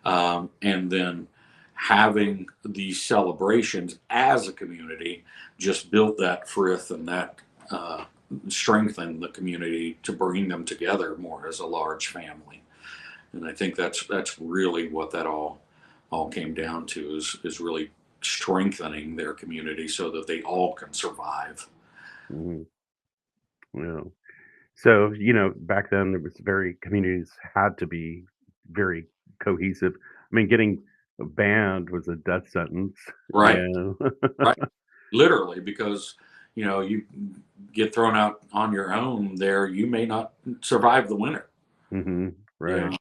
And then having these celebrations as a community just built that frith and that strengthened the community to bring them together more as a large family. And I think that's really what that all came down to is really strengthening their community so that they all can survive. mhm, yeah. So, back then it was very communities had to be very cohesive. I mean, getting banned was a death sentence, Right. you Right. Literally, because you get thrown out on your own there, you may not survive the winter. right.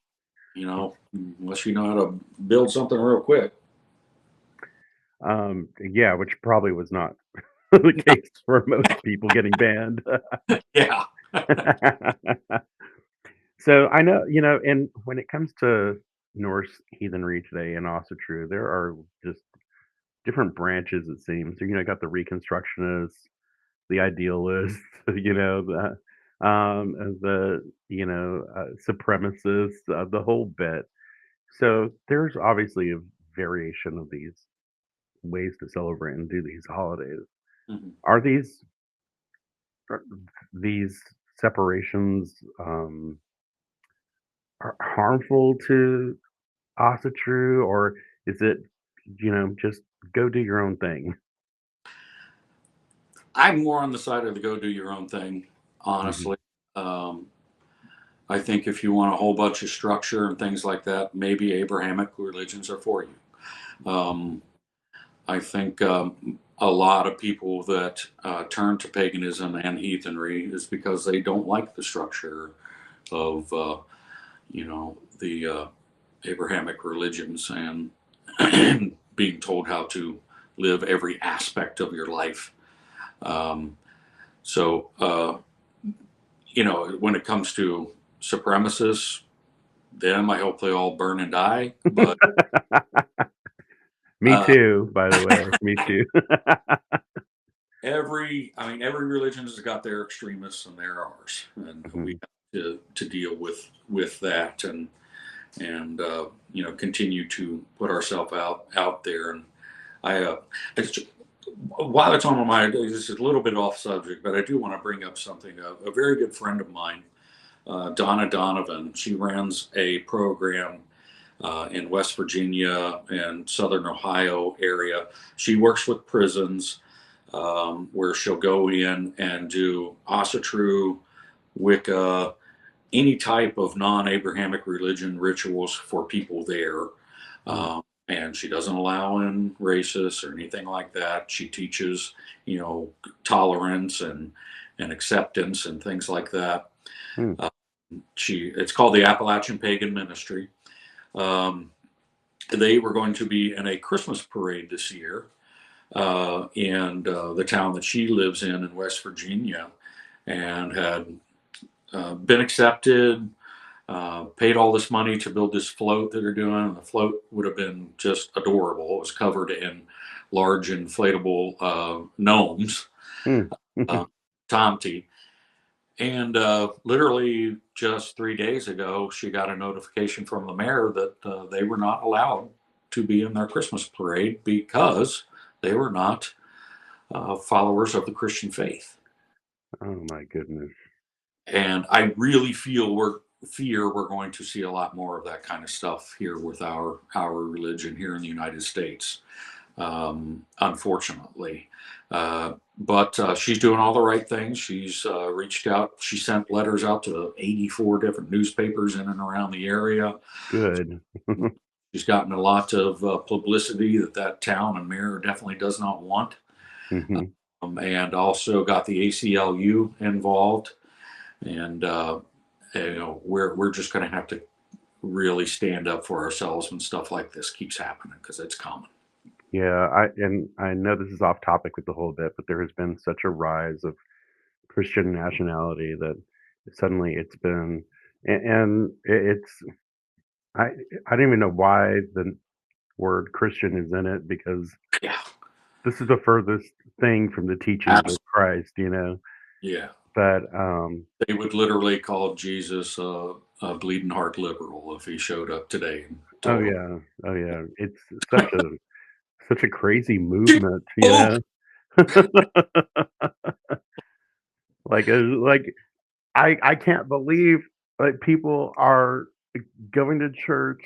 Yeah, unless you know how to build something real quick. Yeah, which probably was not the case for most people getting banned. Yeah. So I know, and when it comes to Norse heathenry today and also true, there are just different branches it seems. So, got the reconstructionists, the idealists, and the supremacists, the whole bit. So there's obviously a variation of these ways to celebrate and do these holidays. Mhm. Are are these separations are harmful to Asatru, or is it just go do your own thing? I'm more on the side of the go do your own thing, Hmm. honestly. Um, I think if you want a whole bunch of structure and things like that, maybe Abrahamic religions are for you. I think a lot of people that turn to paganism and heathenry is because they don't like the structure of, the Abrahamic religions and being told how to live every aspect of your life. Um, so, when it comes to supremacists, them, I hope they all burn and die. But Me uh, too, by the way. Me too. every religion has got their extremists and there are ours, and we Mhm. have to deal with that and continue to put ourselves out there. And I, it's, while it's on my mind, this is a little bit off subject, but I do want to bring up something. A very good friend of mine, Donna Donovan, she runs a program in West Virginia and Southern Ohio area. She works with prisons where she'll go in and do Asatru, Wicca, any type of non-Abrahamic religion rituals for people there. Mm. And she doesn't allow in racists or anything like that. She teaches, tolerance and acceptance and things like that. Mm. Uh, it's called the Appalachian Pagan Ministry. Um, they were going to be in a Christmas parade this year in the town that she lives in West Virginia, and had been accepted, paid all this money to build this float that they're doing. And the float would have been just adorable. It was covered in large inflatable gnomes, Mm. uh, Tomty. And literally just 3 days ago, she got a notification from the mayor that they were not allowed to be in their Christmas parade because they were not followers of the Christian faith. Oh my goodness. And I really fear we're going to see a lot more of that kind of stuff here with our religion here in the United States, unfortunately. But she's doing all the right things. She's reached out. She sent letters out to 84 different newspapers in and around the area. Good. She's gotten a lot of publicity that town and mayor definitely does not want, Hmm. and also got the ACLU involved. And we're just going to have to really stand up for ourselves when stuff like this keeps happening because it's common. Yeah, I know this is off topic with the whole bit, but there has been such a rise of Christian nationality that suddenly it's been, and it's I I don't even know why the word Christian is in it, because Yeah, this is the furthest thing from the teachings of absolutely. Christ, Yeah, But they would literally call Jesus a bleeding heart liberal if he showed up today and oh told them. yeah, oh yeah, it's such a crazy "Jesus movement, moved." like I can't believe like people are going to church,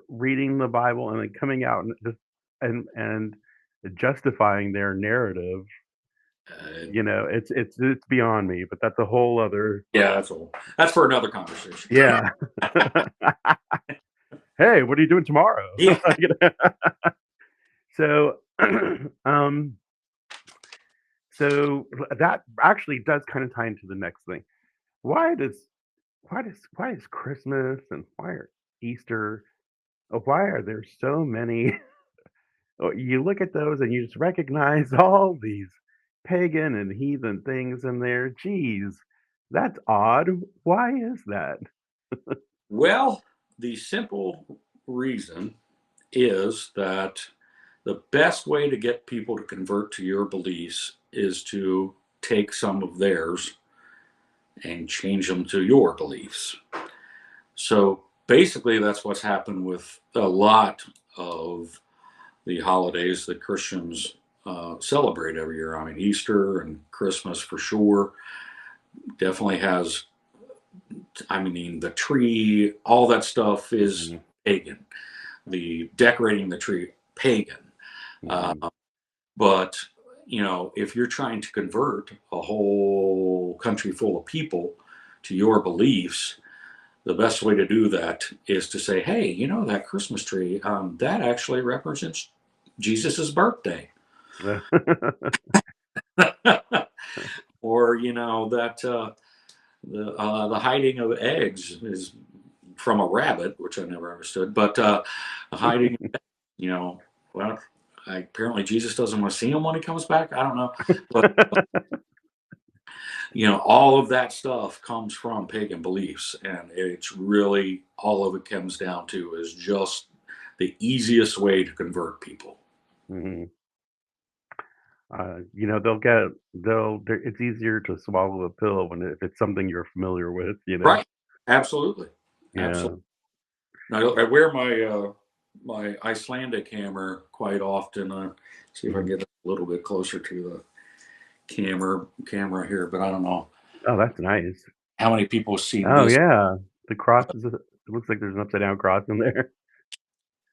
reading the Bible, and then coming out and just and justifying their narrative. Uh, It's beyond me, but that's a whole other. yeah, that's for another conversation. Yeah. Hey, what are you doing tomorrow? Yeah. So, um, so that actually does kind of tie into the next thing. Why does why is Christmas and why are Easter? Why are there so many? Oh, you look at those and you just recognize all these pagan and heathen things in there. Geez, that's odd. Why is that? Well, the simple reason is that the best way to get people to convert to your beliefs is to take some of theirs and change them to your beliefs. So basically, that's what's happened with a lot of the holidays that Christians celebrate every year. I mean, Easter and Christmas for sure definitely has, I mean, the tree, all that stuff is Mm-hmm. pagan. The decorating the tree, pagan. Uh, Mm-hmm. but, if you're trying to convert a whole country full of people to your beliefs, the best way to do that is to say, hey, that Christmas tree, that actually represents Jesus's birthday. Or, that the hiding of eggs is from a rabbit, which I never understood, but hiding, you know, well, apparently Jesus doesn't want to see him when he comes back. I don't know. But, all of that stuff comes from pagan beliefs. And it's really all of it comes down to is just the easiest way to convert people. Mhm. It's easier to swallow a pill if it's something you're familiar with, Right. Absolutely. Yeah. Absolutely. Now, I wear my Icelandic hammer quite often. See if I can Mhm. get a little bit closer to the camera here, but I don't know Oh, that's nice. how many people have seen Oh, this. yeah. The cross it looks like there's an upside down cross in there.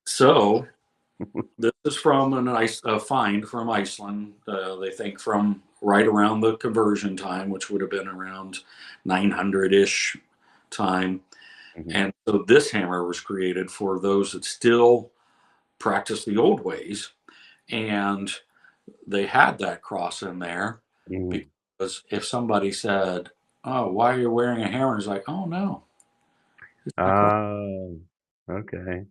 So this is from a find from Iceland. They think from right around the conversion time, which would have been around 900-ish time. Mhm. And so this hammer was created for those that still practice the old ways. And they had that cross in there Mhm. because if somebody said, "Oh, why are you wearing a hammer?" It's like, "Oh no, it's my cross." Oh, okay.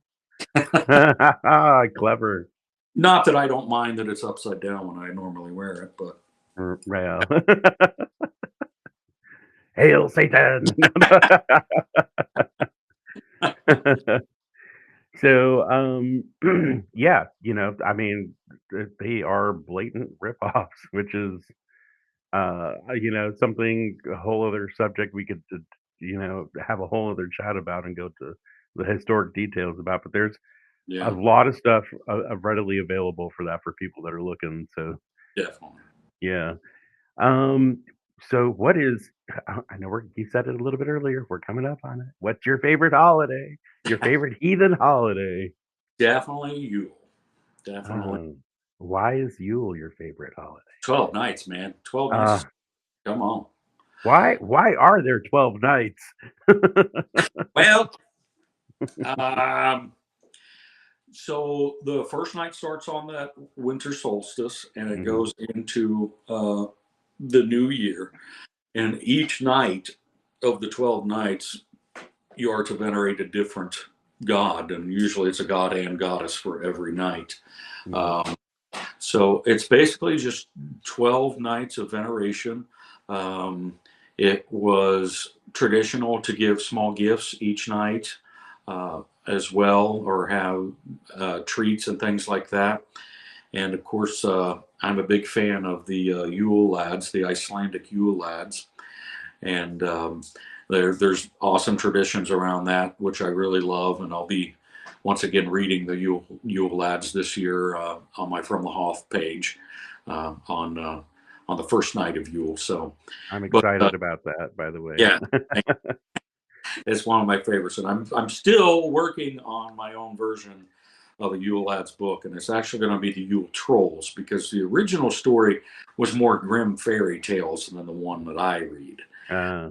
Clever. Not that I don't mind that it's upside down when I normally wear it, but Rail. Hail Satan! So, yeah, I mean, they are blatant ripoffs, which is, something a whole other subject we could, have a whole other chat about and go to the historic details about. But there's a yeah, lot of stuff readily available for that for people that are looking. So, definitely. yeah. Um, so what is? I know you said it a little bit earlier. We're coming up on it. What's your favorite holiday? Your favorite heathen holiday? Definitely Yule. Definitely Why is Yule your favorite holiday? 12 nights, man. 12 nights. Uh, Come on. why are there 12 nights? Well, um, so the first night starts on that winter solstice, and it Mhm. goes into the new year. And each night of the 12 nights, you are to venerate a different god, and usually it's a god and goddess for every night. Mhm. Um, so it's basically just 12 nights of veneration. Um, it was traditional to give small gifts each night as well, or have treats and things like that. And of course, I'm a big fan of the Yule lads, the Icelandic Yule lads. And there's awesome traditions around that, which I really love. And I'll be once again reading the Yule lads this year on my From the Hoff page on the first night of Yule. So, I'm but excited about that, by the way. yeah, it's one of my favorites, and I'm still working on my own version of a Yule Lads book, and it's actually going to be the Yule Trolls because the original story was more grim fairy tales than the one that I read. Uh,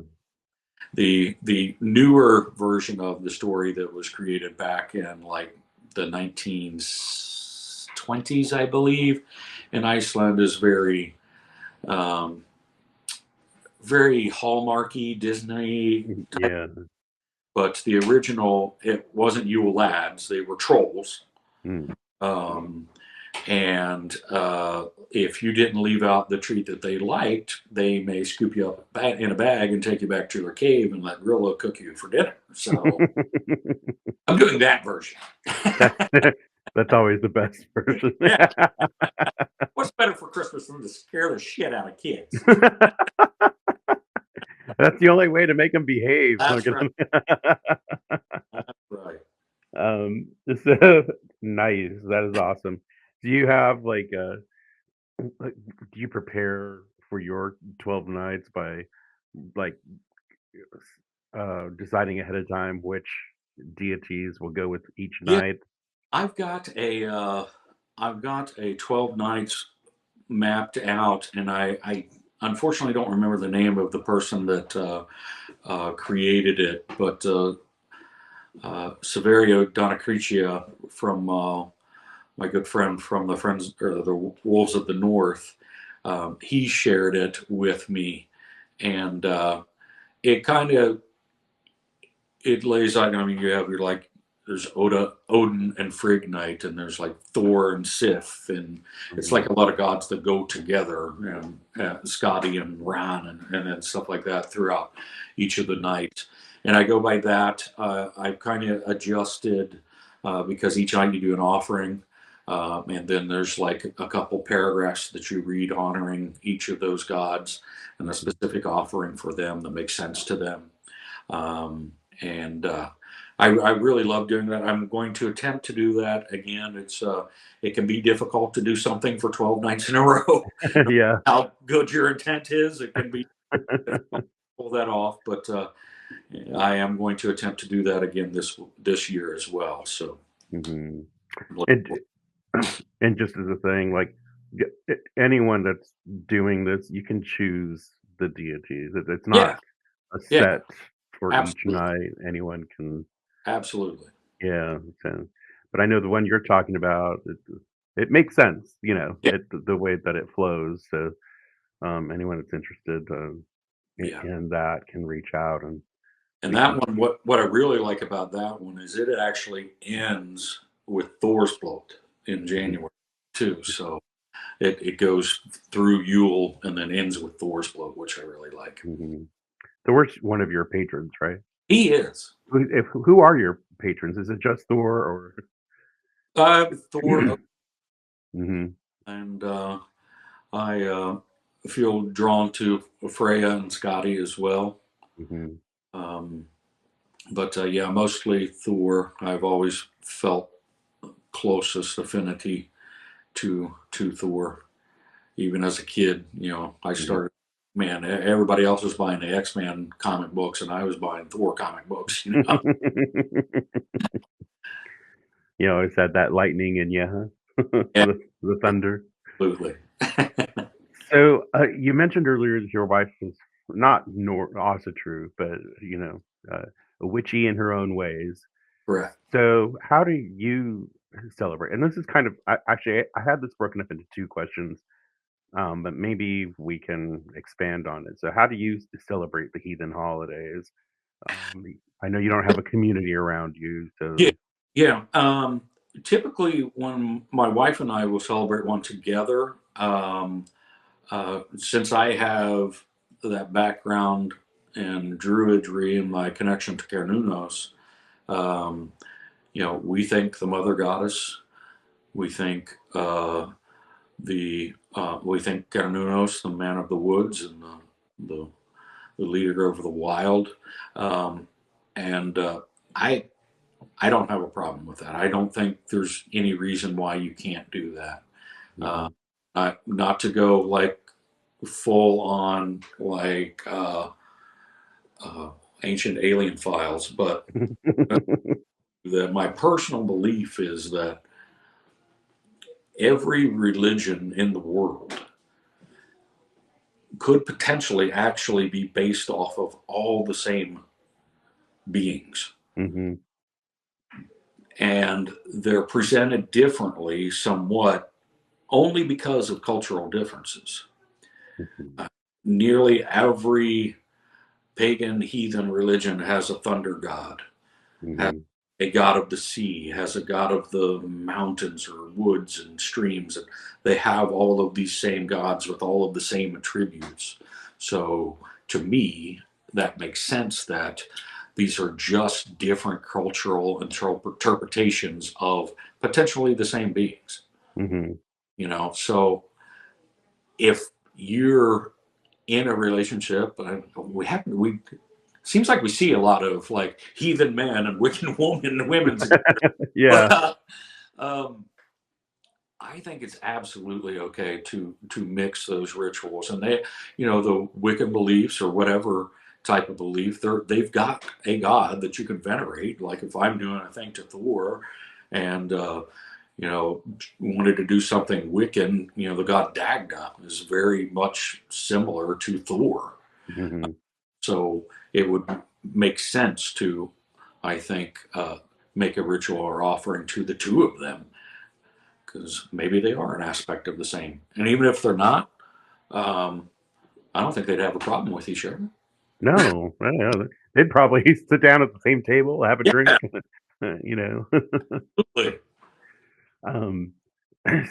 The newer version of the story that was created back in like the 1920s, I believe, in Iceland is um, very hallmarky Disney. yeah. But the original, it wasn't Yule lads; they were trolls. Mm. Um, and if you didn't leave out the treat that they liked, they may scoop you up in a bag and take you back to their cave and let Grillo cook you for dinner. So I'm doing that version. That that's always the best version. Yeah. What's better for Christmas than to scare the shit out of kids? That's the only way to make them behave. That's right. That's right. So nice. That is awesome. Do you have like, do you prepare for your 12 nights by like deciding ahead of time which deities will go with each Yeah, night? I've got a I've got a 12 nights mapped out, and I unfortunately don't remember the name of the person that created it, but Severio Donacretia from my good friend from the Friends or the Wolves of the North, he shared it with me, and it kind of it lays out. I mean, you have your like there's Odin and Frigg night, and there's like Thor and Sif, and it's Mhm. like a lot of gods that go together, and Scotty and Ran and stuff like that throughout each of the nights. And I go by that. I've kind of adjusted because each night you do an offering. And then there's like a couple paragraphs that you read honoring each of those gods and a specific offering for them that makes sense to them. And I really love doing that. I'm going to attempt to do that again. It can be difficult to do something for 12 nights in a row. Yeah. How good your intent is, it can be difficult to pull that off. But I am going to attempt to do that again this year as well. So Hmm. And and just as a thing, like anyone that's doing this, you can choose the deities. It's not yeah, a yeah, set for each absolutely, night. Anyone can, absolutely, yeah. So, but I know the one you're talking about. It makes sense, yeah, the way that it flows. So, anyone that's interested yeah. in that can reach out and And we that can. one, what I really like about that one is it actually ends with Thor's float in January too. So it goes through Yule and then ends with Thor's float, which I really like. Mm-hmm. So, we're one of your patrons, right? He is Who are your patrons? Is it just Thor or? Thor, Hmm. and I feel drawn to Freya and Scotty as well. Hmm. Um, but yeah, mostly Thor. I've always felt closest affinity to Thor. Even as a kid, I Hmm. started. Man, everybody else was buying the X-Men comic books, and I was buying Thor comic books. You always had that lightning in you, huh? Yeah, The thunder. absolutely. So you mentioned earlier that your wife is not also true, but a witchy in her own ways. Correct. So how do you celebrate? And this is kind of actually I had this broken up into two questions, but maybe we can expand on it. So how do you celebrate the heathen holidays? Um, I know you don't have a community around you, Yeah, so. yeah. Typically, when my wife and I will celebrate one together, since I have that background in druidry and my connection to Cernunnos, um, we thank the Mother Goddess. We thank we thank Cernunnos, the man of the woods, and the, the leader of the wild. Um, and I I don't have a problem with that. I don't think there's any reason why you can't do that. Uh, Mhm. not to go like full on like uh, ancient alien files, but my personal belief is that every religion in the world could potentially actually be based off of all the same beings. Mhm. And they're presented differently somewhat only because of cultural differences. Mhm. Uh, Nearly every pagan heathen religion has a thunder god, has Mhm. a god of the sea, has a god of the mountains or woods and streams. And they have all of these same gods with all of the same attributes. So to me, that makes sense that these are just different cultural interpretations of potentially the same beings. Mhm. So if you're in a relationship. We seems like we see a lot of like heathen men and wicked women together. Yeah. But um, I think it's absolutely okay to mix those rituals, and they, the Wiccan beliefs or whatever type of belief, they've got a god that you can venerate. Like if I'm doing a thing to Thor, and wanted to do something Wiccan, the god Dagda is very much similar to Thor, Hmm. so it would make sense to, I think, make a ritual or offering to the two of them because maybe they are an aspect of the same. And even if they're not, um, I don't think they'd have a problem with each other. No, I know. They'd probably sit down at the same table, have a Yeah, drink, you know. absolutely. Um,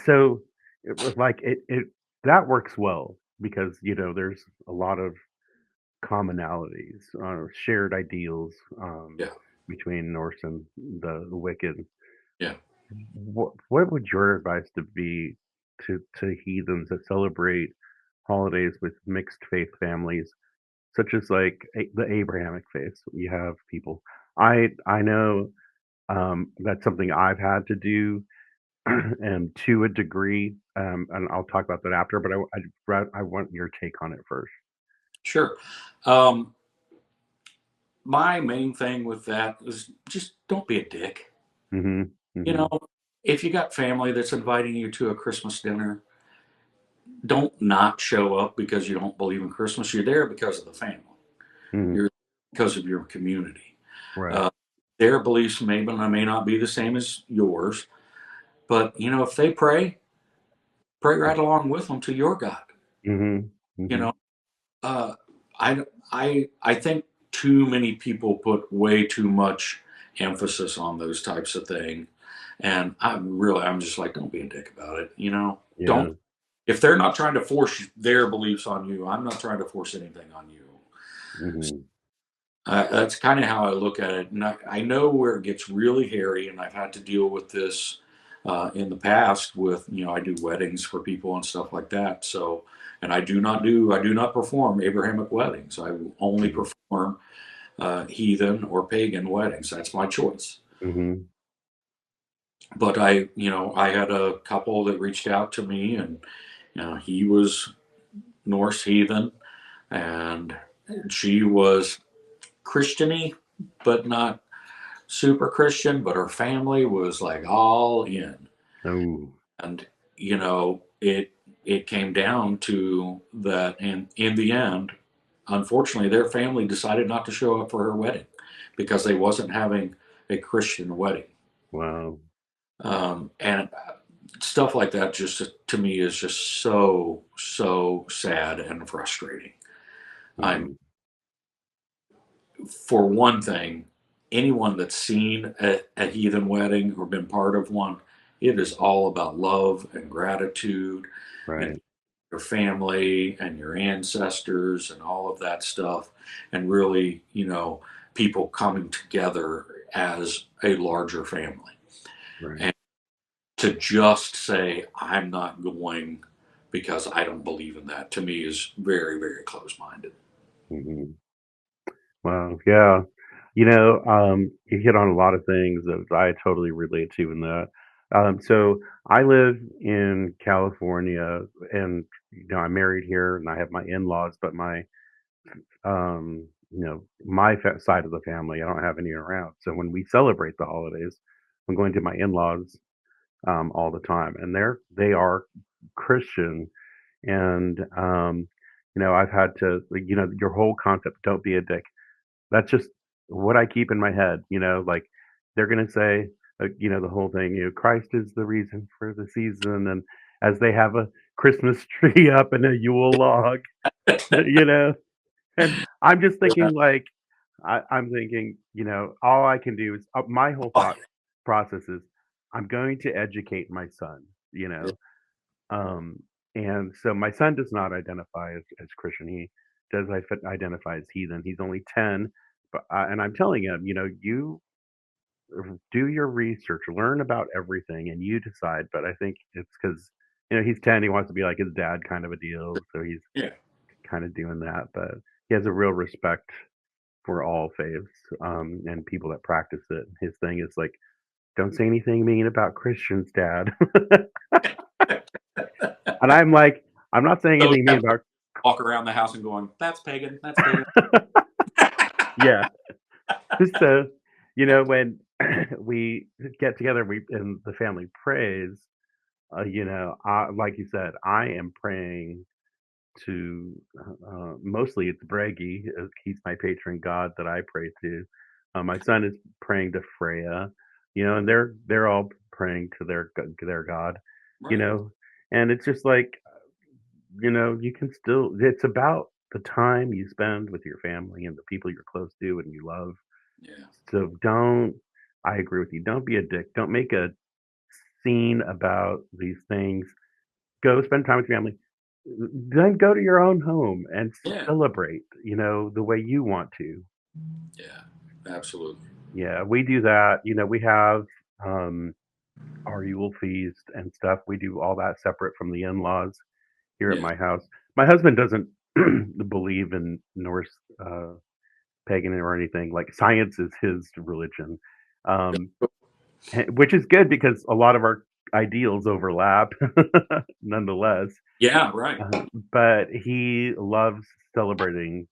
so it was like it that works well because there's a lot of commonalities, shared ideals Yeah, between Norse and the Wiccan. yeah. What would your advice to be to heathens that celebrate holidays with mixed faith families, such as like the Abrahamic faith? You have people. I know that's something I've had to do, and to a degree, and I'll talk about that after. But I want your take on it first. Sure. Um, my main thing with that is just don't be a dick. Hmm. You know, Hmm. if you got family that's inviting you to a Christmas dinner, don't not show up because you don't believe in Christmas. You're there because of the family. Hmm. You're because of your community. Right. Uh, their beliefs may not be the same as yours, but if they pray right along with them to your God. Hmm. You Hmm. know, uh, I think too many people put way too much emphasis on those types of things, and I'm just like, don't be a dick about it. Don't Yeah. if they're not trying to force their beliefs on you, I'm not trying to force anything on you. Hmm. That's kind of how I look at it. And I know where it gets really hairy, and I've had to deal with this in the past with, I do weddings for people and stuff like that. So, and I do not perform Abrahamic weddings. I will only Hmm. perform heathen or pagan weddings. That's my choice. Hmm. But I had a couple that reached out to me, and he was Norse heathen, and she was Christiany, but not super Christian, but her family was like all in. Oh, And it came down to that, and in the end, unfortunately, their family decided not to show up for her wedding because they wasn't having a Christian wedding. wow. And stuff like that just to me is just so sad and frustrating. I'm Hmm. For one thing, anyone that's seen a heathen wedding or been part of one, it is all about love and gratitude and Right. your family and your ancestors and all of that stuff. And really, people coming together as a larger family. Right. And to just say, I'm not going because I don't believe in that, to me is very, very close minded. Hmm. Wow. Yeah. You hit on a lot of things that I totally relate to in that. So I live in California, and I'm married here, and I have my in-laws, but my side of the family, I don't have any around. So when we celebrate the holidays, I'm going to my in-laws all the time, and they are Christian, and I've had to, like, your whole concept, don't be a dick. That's just what I keep in my head, like they're going to say, the whole thing, Christ is the reason for the season. And as they have a Christmas tree up and a Yule log, you know, and I'm just Yeah. thinking, like, I'm thinking, all I can do is my whole thought process is I'm going to educate my son, you know, um, and so my son does not identify as Christian. He does identify as heathen. He's only 10, but and I'm telling him, you do your research, learn about everything, and you decide. But I think it's because he's 10. He wants to be like his dad, kind of a deal. So he's Yeah. kind of doing that, but he has a real respect for all faiths, and people that practice it. His thing is like, "Don't say anything mean about Christians, Dad." And I'm like, "I'm not saying So anything mean yeah, about." walk around the house and going, "That's pagan. That's pagan." Yeah. So, when we get together, we and the family prays. Like you said, I am praying to mostly it's Bragi. He's my patron god that I pray to. My son is praying to Freya, and they're all praying to their god, you Right. know, and it's just like, you can still. It's about the time you spend with your family and the people you're close to and you love. Yeah. So don't. I agree with you. Don't be a dick. Don't make a scene about these things. Go spend time with your family. Then go to your own home and Yeah. celebrate, the way you want to. Yeah. Absolutely. Yeah, we do that. We have um, our Yule feast and stuff. We do all that separate from the in-laws here at Yeah. my house. My husband doesn't believe in Norse pagan or anything. Like science is his religion, um, which is good because a lot of our ideals overlap, nonetheless. Yeah. Right. But he loves celebrating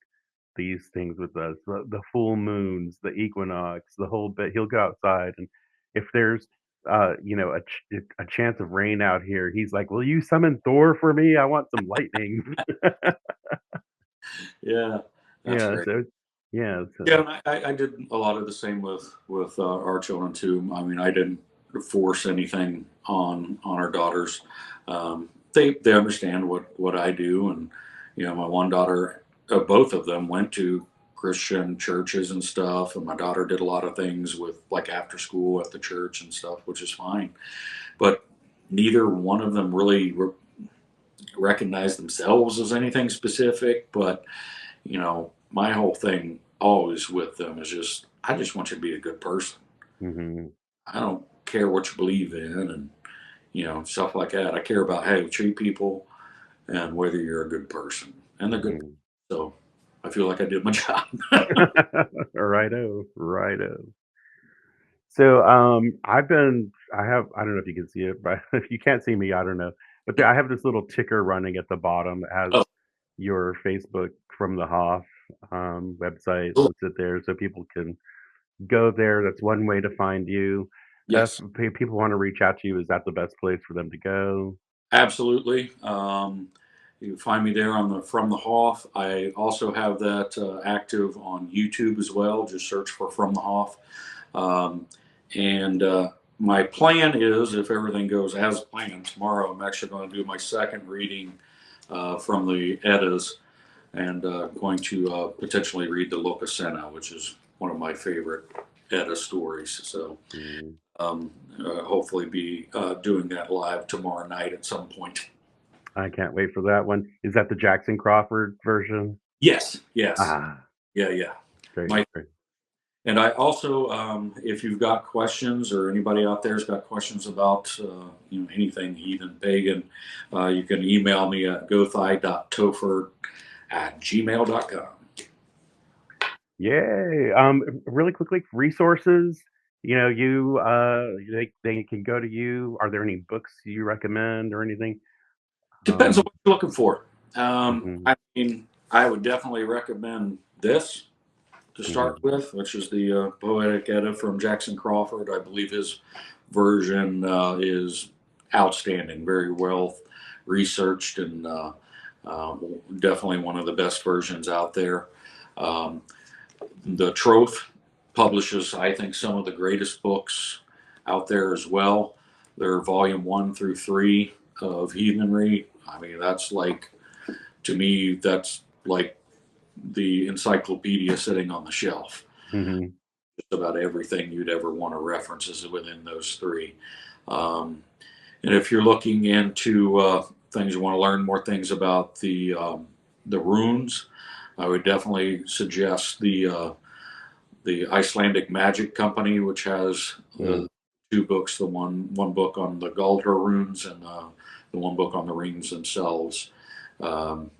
these things with us, the full moons, the equinox, the whole bit. He'll go outside, and if there's a chance of rain out here, he's like, "Will you summon Thor for me? I want some lightning." Yeah. That's Yeah, great. so yeah, Yeah, so and I did a lot of the same with our children too. I mean, I didn't force anything on our daughters. They understand what I do, and my one daughter, both of them went to Christian churches and stuff, and my daughter did a lot of things with like after school at the church and stuff, which is fine. But neither one of them really recognized themselves as anything specific. But my whole thing always with them is just, I just want you to be a good person. hmm I don't care what you believe in and, stuff like that. I care about how you treat people and whether you're a good person. And they're good. hmm So I feel like I did my job. righto, righto. So, I don't know if you can see it, but if you can't see me, I don't know. But I have this little ticker running at the bottom that has Oh, your Facebook from the Hoff website cool. listed there, so people can go there. That's one way to find you. If Yes, people want to reach out to you, is that the best place for them to go? absolutely. You can find me there on the From the Hoff. I also have that active on YouTube as well. Just search for From the Hoff. Um, and my plan is, if everything goes as planned, tomorrow I'm actually going to do my second reading from the Eddas and going to potentially read the Locusena, which is one of my favorite Edda stories. So Mm, hopefully be doing that live tomorrow night at some point. I can't wait for that one. Is that the Jackson Crawford version? Yes, yes, Ah, yeah, yeah. great, My great. And I also, if you've got questions or anybody out there's got questions about anything heathen pagan, you can email me at gothai.topher@gmail.com. Yay! Really quickly, resources. They can go to you. Are there any books you recommend or anything? Depends on what you're looking for. Mhm, I mean, I would definitely recommend this to start mhm, with, which is the Poetic Edda from Jackson Crawford. I believe his version is outstanding, very well researched, and uh, definitely one of the best versions out there. Um, the Troth publishes, I think, some of the greatest books out there as well. They're volume 1 through 3 of heathenry. I mean, that's like, to me, that's like the encyclopedia sitting on the shelf. mhm. Just about everything you'd ever want to reference is within those three. Um, and if you're looking into things, you want to learn more things about the runes, I would definitely suggest the Icelandic Magic Company, which has Mm. two books. The one book on the Galdra runes and the one book on the rings themselves. Um,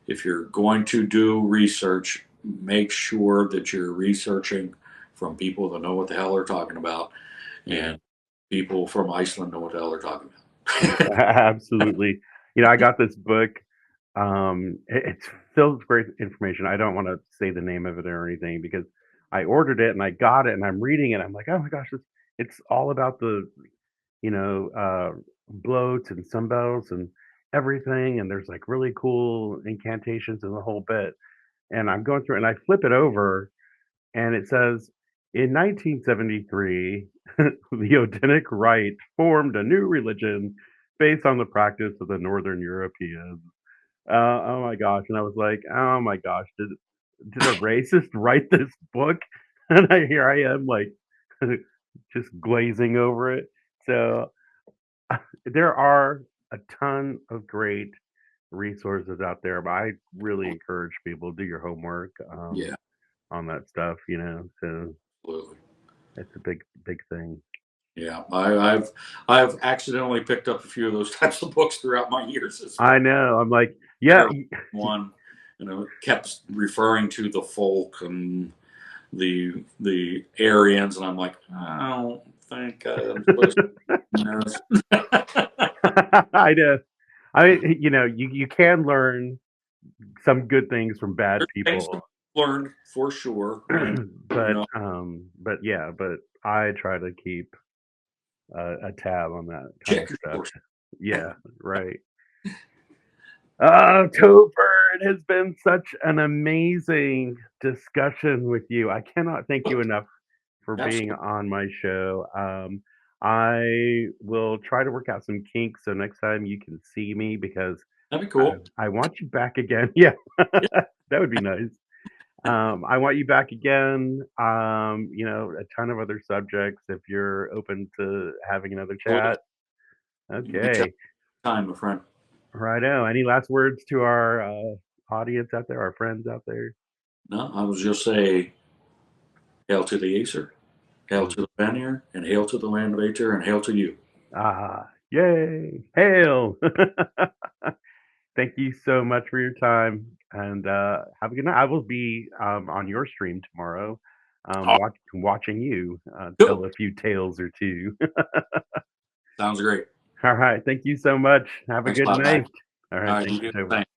if you're going to do research, make sure that you're researching from people that know what the hell they're talking about, Yeah. and people from Iceland know what the hell they're talking about. Absolutely. I got this book. It's filled with great information. I don't want to say the name of it or anything because I ordered it and I got it and I'm reading it. I'm like, oh my gosh, it's all about the you know bloats and sunbelts and everything. And there's like really cool incantations and the whole bit. And I'm going through it and I flip it over and it says, in 1973, the Odinic Rite formed a new religion based on the practice of the Northern Europeans. Oh my gosh! And I was like, oh my gosh, did a racist write this book? And here I am, like, just glazing over it. So there are a ton of great resources out there, but I really encourage people to do your homework. Yeah, On that stuff, so absolutely. it's a big thing. Yeah, I've accidentally picked up a few of those types of books throughout my years as I well. know. I'm like, I yeah, remember one, kept referring to the folk and the Aryans, and I'm like, I don't think I'm supposed to know this. I know. You can learn some good things from bad There's things people, to be learned for sure, and you know, but yeah, but I try to keep a tab on that kind of check your stuff. sources. Yeah, right. Topher, it has been such an amazing discussion with you. I cannot thank you enough for being Absolutely, on my show. I will try to work out some kinks so next time you can see me because that'd be I, cool. I want you back again. Yeah, Yeah, that would be nice. I want you back again. A ton of other subjects if you're open to having another absolutely. chat. Anytime, Okay. my friend. Righto. Any last words to our audience out there, our friends out there? No, I was just say, hail to the Acer, hail Mm. to the Vanir, and hail to the land of Aether, and hail to you. Yay. Hail. Thank you so much for your time and have a good night. I will be on your stream tomorrow, Oh, watching you tell cool. a few tales or two. Sounds great. All right. Thank you so much. Have a Thanks a good lot, night. Mac. All All right. right, Thank you you, do the Toby. same.